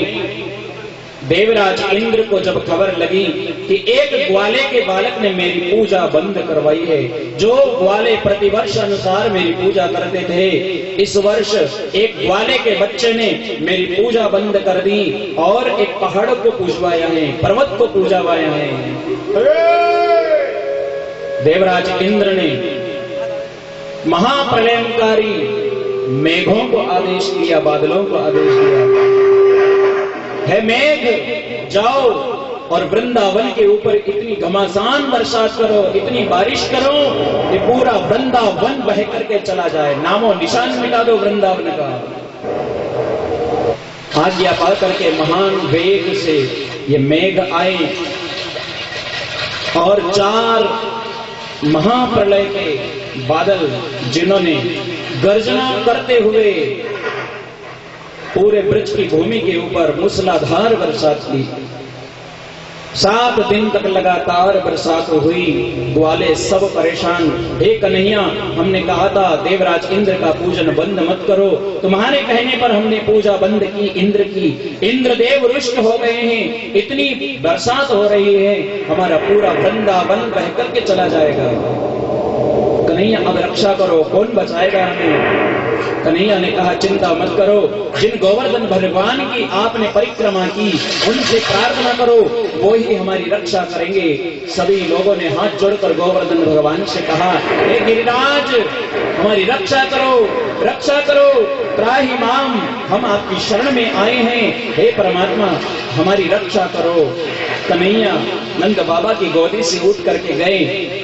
Speaker 2: देवराज इंद्र को जब खबर लगी कि एक ग्वाले के बालक ने मेरी पूजा बंद करवाई है, जो ग्वाले प्रतिवर्ष अनुसार मेरी पूजा करते थे, इस वर्ष एक ग्वाले के बच्चे ने मेरी पूजा बंद कर दी और एक पहाड़ को पूजवाया है, पर्वत को पूजवाया है। देवराज इंद्र ने महाप्रलयंकारी मेघों को आदेश दिया, बादलों को आदेश दिया, है मेघ जाओ और वृंदावन के ऊपर इतनी घमासान बरसात करो, इतनी बारिश करो कि पूरा वृंदावन बह करके चला जाए, नामो निशान मिटा दो वृंदावन का। आज्ञा पा करके महान वेग से ये मेघ आए और 4 महाप्रलय के बादल, जिन्होंने गर्जना करते हुए पूरे ब्रज की भूमि के ऊपर मूसलाधार बरसात की। 7 दिन तक लगातार बरसात हुई। ग्वाले सब परेशान। हे कन्हैया, हमने कहा था देवराज इंद्र का पूजन बंद मत करो, तुम्हारे कहने पर हमने पूजा बंद की इंद्र की। इंद्रदेव रुष्ट हो गए हैं, इतनी बरसात हो रही है, हमारा पूरा वृंदावन बह करके चला जाएगा। कन्हैया अब रक्षा करो, कौन बचाएगा हमें? कन्हैया ने कहा चिंता मत करो, जिन गोवर्धन भगवान की आपने परिक्रमा की उनसे प्रार्थना करो, वो ही हमारी रक्षा करेंगे। सभी लोगों ने हाथ जोड़कर गोवर्धन भगवान से कहा, हे गिरिराज हमारी रक्षा करो, रक्षा करो, त्राहि माम, हम आपकी शरण में आए हैं, हे परमात्मा हमारी रक्षा करो। कन्हैया नंद बाबा की गोदी से उठ करके गए,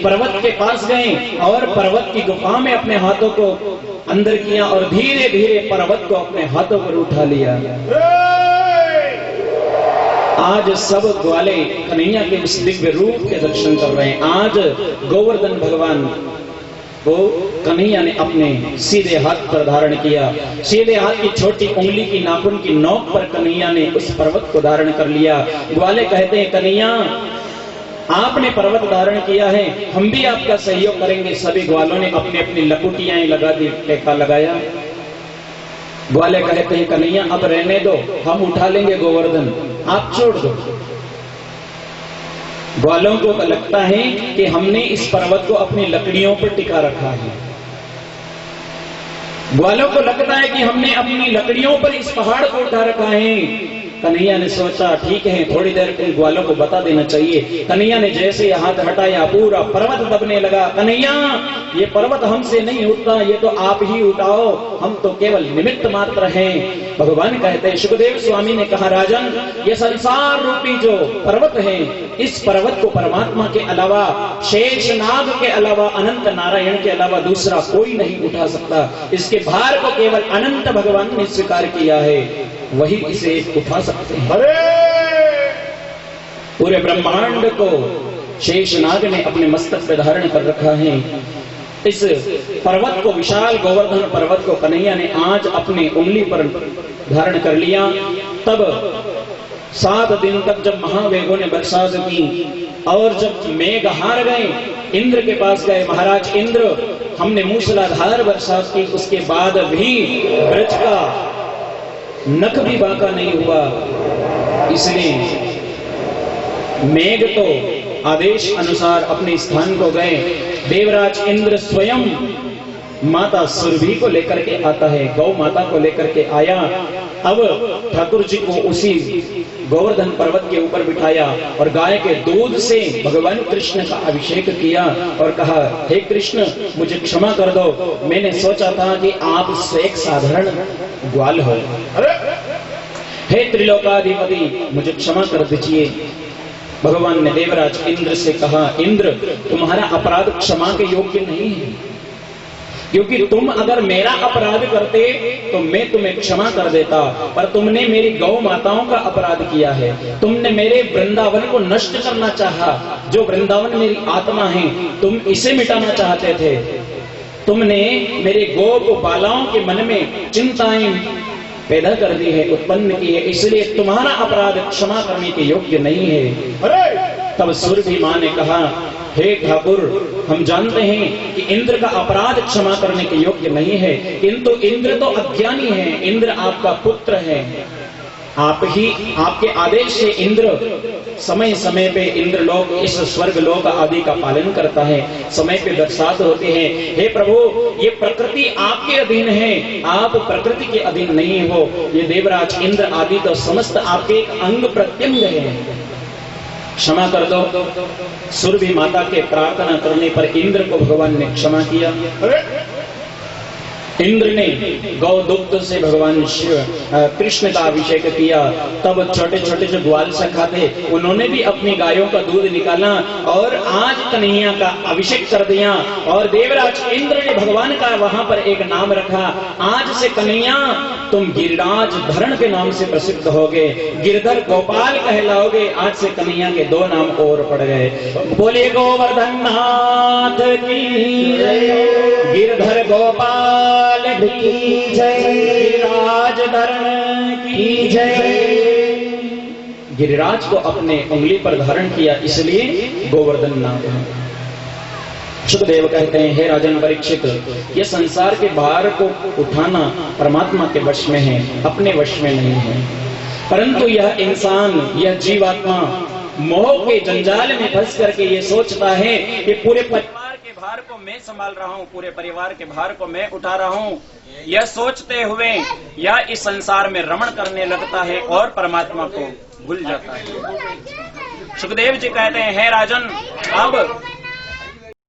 Speaker 2: पर्वत के पास गए और पर्वत की गुफा में अपने हाथों को अंदर किया और धीरे धीरे पर्वत को अपने हाथों पर उठा लिया। आज सब ग्वाले कन्हैया के इस दिव्य रूप के दर्शन कर रहे हैं। आज गोवर्धन भगवान को कन्हैया ने अपने सीधे हाथ पर धारण किया। सीधे हाथ की छोटी उंगली की नाखून की नोक पर कन्हैया ने उस पर्वत को धारण कर लिया। ग्वाले कहते हैं, कन्हैया आपने पर्वत धारण किया है, हम भी आपका सहयोग करेंगे। सभी ग्वालों ने अपनी अपनी लकुटियां लगा दी, टेका लगाया। ग्वाले कहते हैं, कन्हैया अब रहने दो, हम उठा लेंगे गोवर्धन, आप छोड़ दो। ग्वालों को लगता है कि हमने इस पर्वत को अपनी लकड़ियों पर टिका रखा है। ग्वालों को लगता है कि हमने अपनी लकड़ियों पर इस पहाड़ को उठा रखा है। कन्हैया ने सोचा, ठीक है, थोड़ी देर इन ग्वालों को बता देना चाहिए। कन्हैया ने जैसे हाथ हटाया, पूरा पर्वत दबने लगा। कन्हैया, ये पर्वत हमसे नहीं उठता, ये तो आप ही उठाओ, हम तो केवल निमित्त मात्र हैं। भगवान कहते हैं, सुखदेव स्वामी ने कहा, राजन, ये संसार रूपी जो पर्वत है, इस पर्वत को परमात्मा के अलावा, शेषनाग के अलावा, अनंत नारायण के अलावा दूसरा कोई नहीं उठा सकता। इसके भार को केवल अनंत भगवान ने स्वीकार किया है, वही इसे उठा सकते हैं। पूरे ब्रह्मांड को शेषनाग ने अपने मस्तक पे धारण कर रखा है। इस पर्वत को, विशाल गोवर्धन पर्वत को कन्हैया ने आज अपनी उंगली पर धारण कर लिया। तब 7 दिन तक जब महावेगों ने बरसात की और जब मेघ हार गए, इंद्र के पास गए, महाराज इंद्र, हमने मूसलाधार बरसात की, उसके बाद भी ब्रज का नख भी बांका नहीं हुआ, इसलिए मेघ तो आदेश अनुसार अपने स्थान को गए। देवराज इंद्र स्वयं माता सुरभि को लेकर के आता है, गौ माता को लेकर के आया। अब ठाकुर जी को उसी गोवर्धन पर्वत के ऊपर बिठाया और गाय के दूध से भगवान कृष्ण का अभिषेक किया और कहा, हे कृष्ण, मुझे क्षमा कर दो, मैंने सोचा था कि आप एक साधारण ग्वाल हो। हे त्रिलोकाधिपति, मुझे क्षमा कर दीजिए। भगवान ने देवराज इंद्र से कहा, इंद्र, तुम्हारा अपराध क्षमा के योग्य नहीं है, क्योंकि तुम अगर मेरा अपराध करते तो मैं तुम्हें क्षमा कर देता, पर तुमने मेरी गौ माताओं का अपराध किया है। तुमने मेरे वृंदावन को नष्ट करना चाहा, जो वृंदावन मेरी आत्मा है, तुम इसे मिटाना चाहते थे। तुमने मेरे गोप बालाओं के मन में चिंताएं पैदा कर दी है, उत्पन्न की है, इसलिए तुम्हारा अपराध क्षमा करने के योग्य नहीं है। तब सुरभि मां ने कहा, हे ठाकुर, हम जानते हैं कि इंद्र का अपराध क्षमा करने के योग्य नहीं है, किंतु इंद्र तो अज्ञानी है, इंद्र आपका पुत्र है। आप ही, आपके आदेश से इंद्र समय समय पे इंद्र लोक, इस स्वर्ग लोक आदि का पालन करता है, समय पे बरसात होती है। हे प्रभु, ये प्रकृति आपके अधीन है, आप प्रकृति के अधीन नहीं हो। ये देवराज इंद्र आदि तो समस्त आपके अंग प्रत्यंग है, क्षमा कर दो। सुरभि माता के प्रार्थना करने पर इंद्र को भगवान ने क्षमा किया। इंद्र ने गौ दुग्ध से भगवान शिव कृष्ण का अभिषेक किया। तब छोटे छोटे जो ग्वाल सखा थे, उन्होंने भी अपनी गायों का दूध निकाला और आज कन्हैया का अभिषेक कर दिया। और देवराज इंद्र ने भगवान का वहां पर एक नाम रखा, आज से कन्हैया तुम गिरिराज धरण के नाम से प्रसिद्ध होगे, गिरधर गोपाल कहलाओगे। आज से कन्हैया के 2 नाम और पड़ गए। बोले गोवर्धन नाथ की जय, गिरधर गोपाल की जय, गिरिराज धरण की जय। गिरिराज को अपने उंगली पर धारण किया, इसलिए गोवर्धन नाम है। सुखदेव कहते हैं, हे राजन परीक्षित, ये संसार के भार को उठाना परमात्मा के वश में है, अपने वश में नहीं है। परंतु यह इंसान, यह जीवात्मा मोह के जंजाल में फंस करके ये सोचता है कि पूरे परिवार के भार को मैं संभाल रहा हूँ, पूरे परिवार के भार को मैं उठा रहा हूँ। यह सोचते हुए यह इस संसार में रमण करने लगता है और परमात्मा को भूल जाता है। सुखदेव जी कहते हैं, हे राजन, अब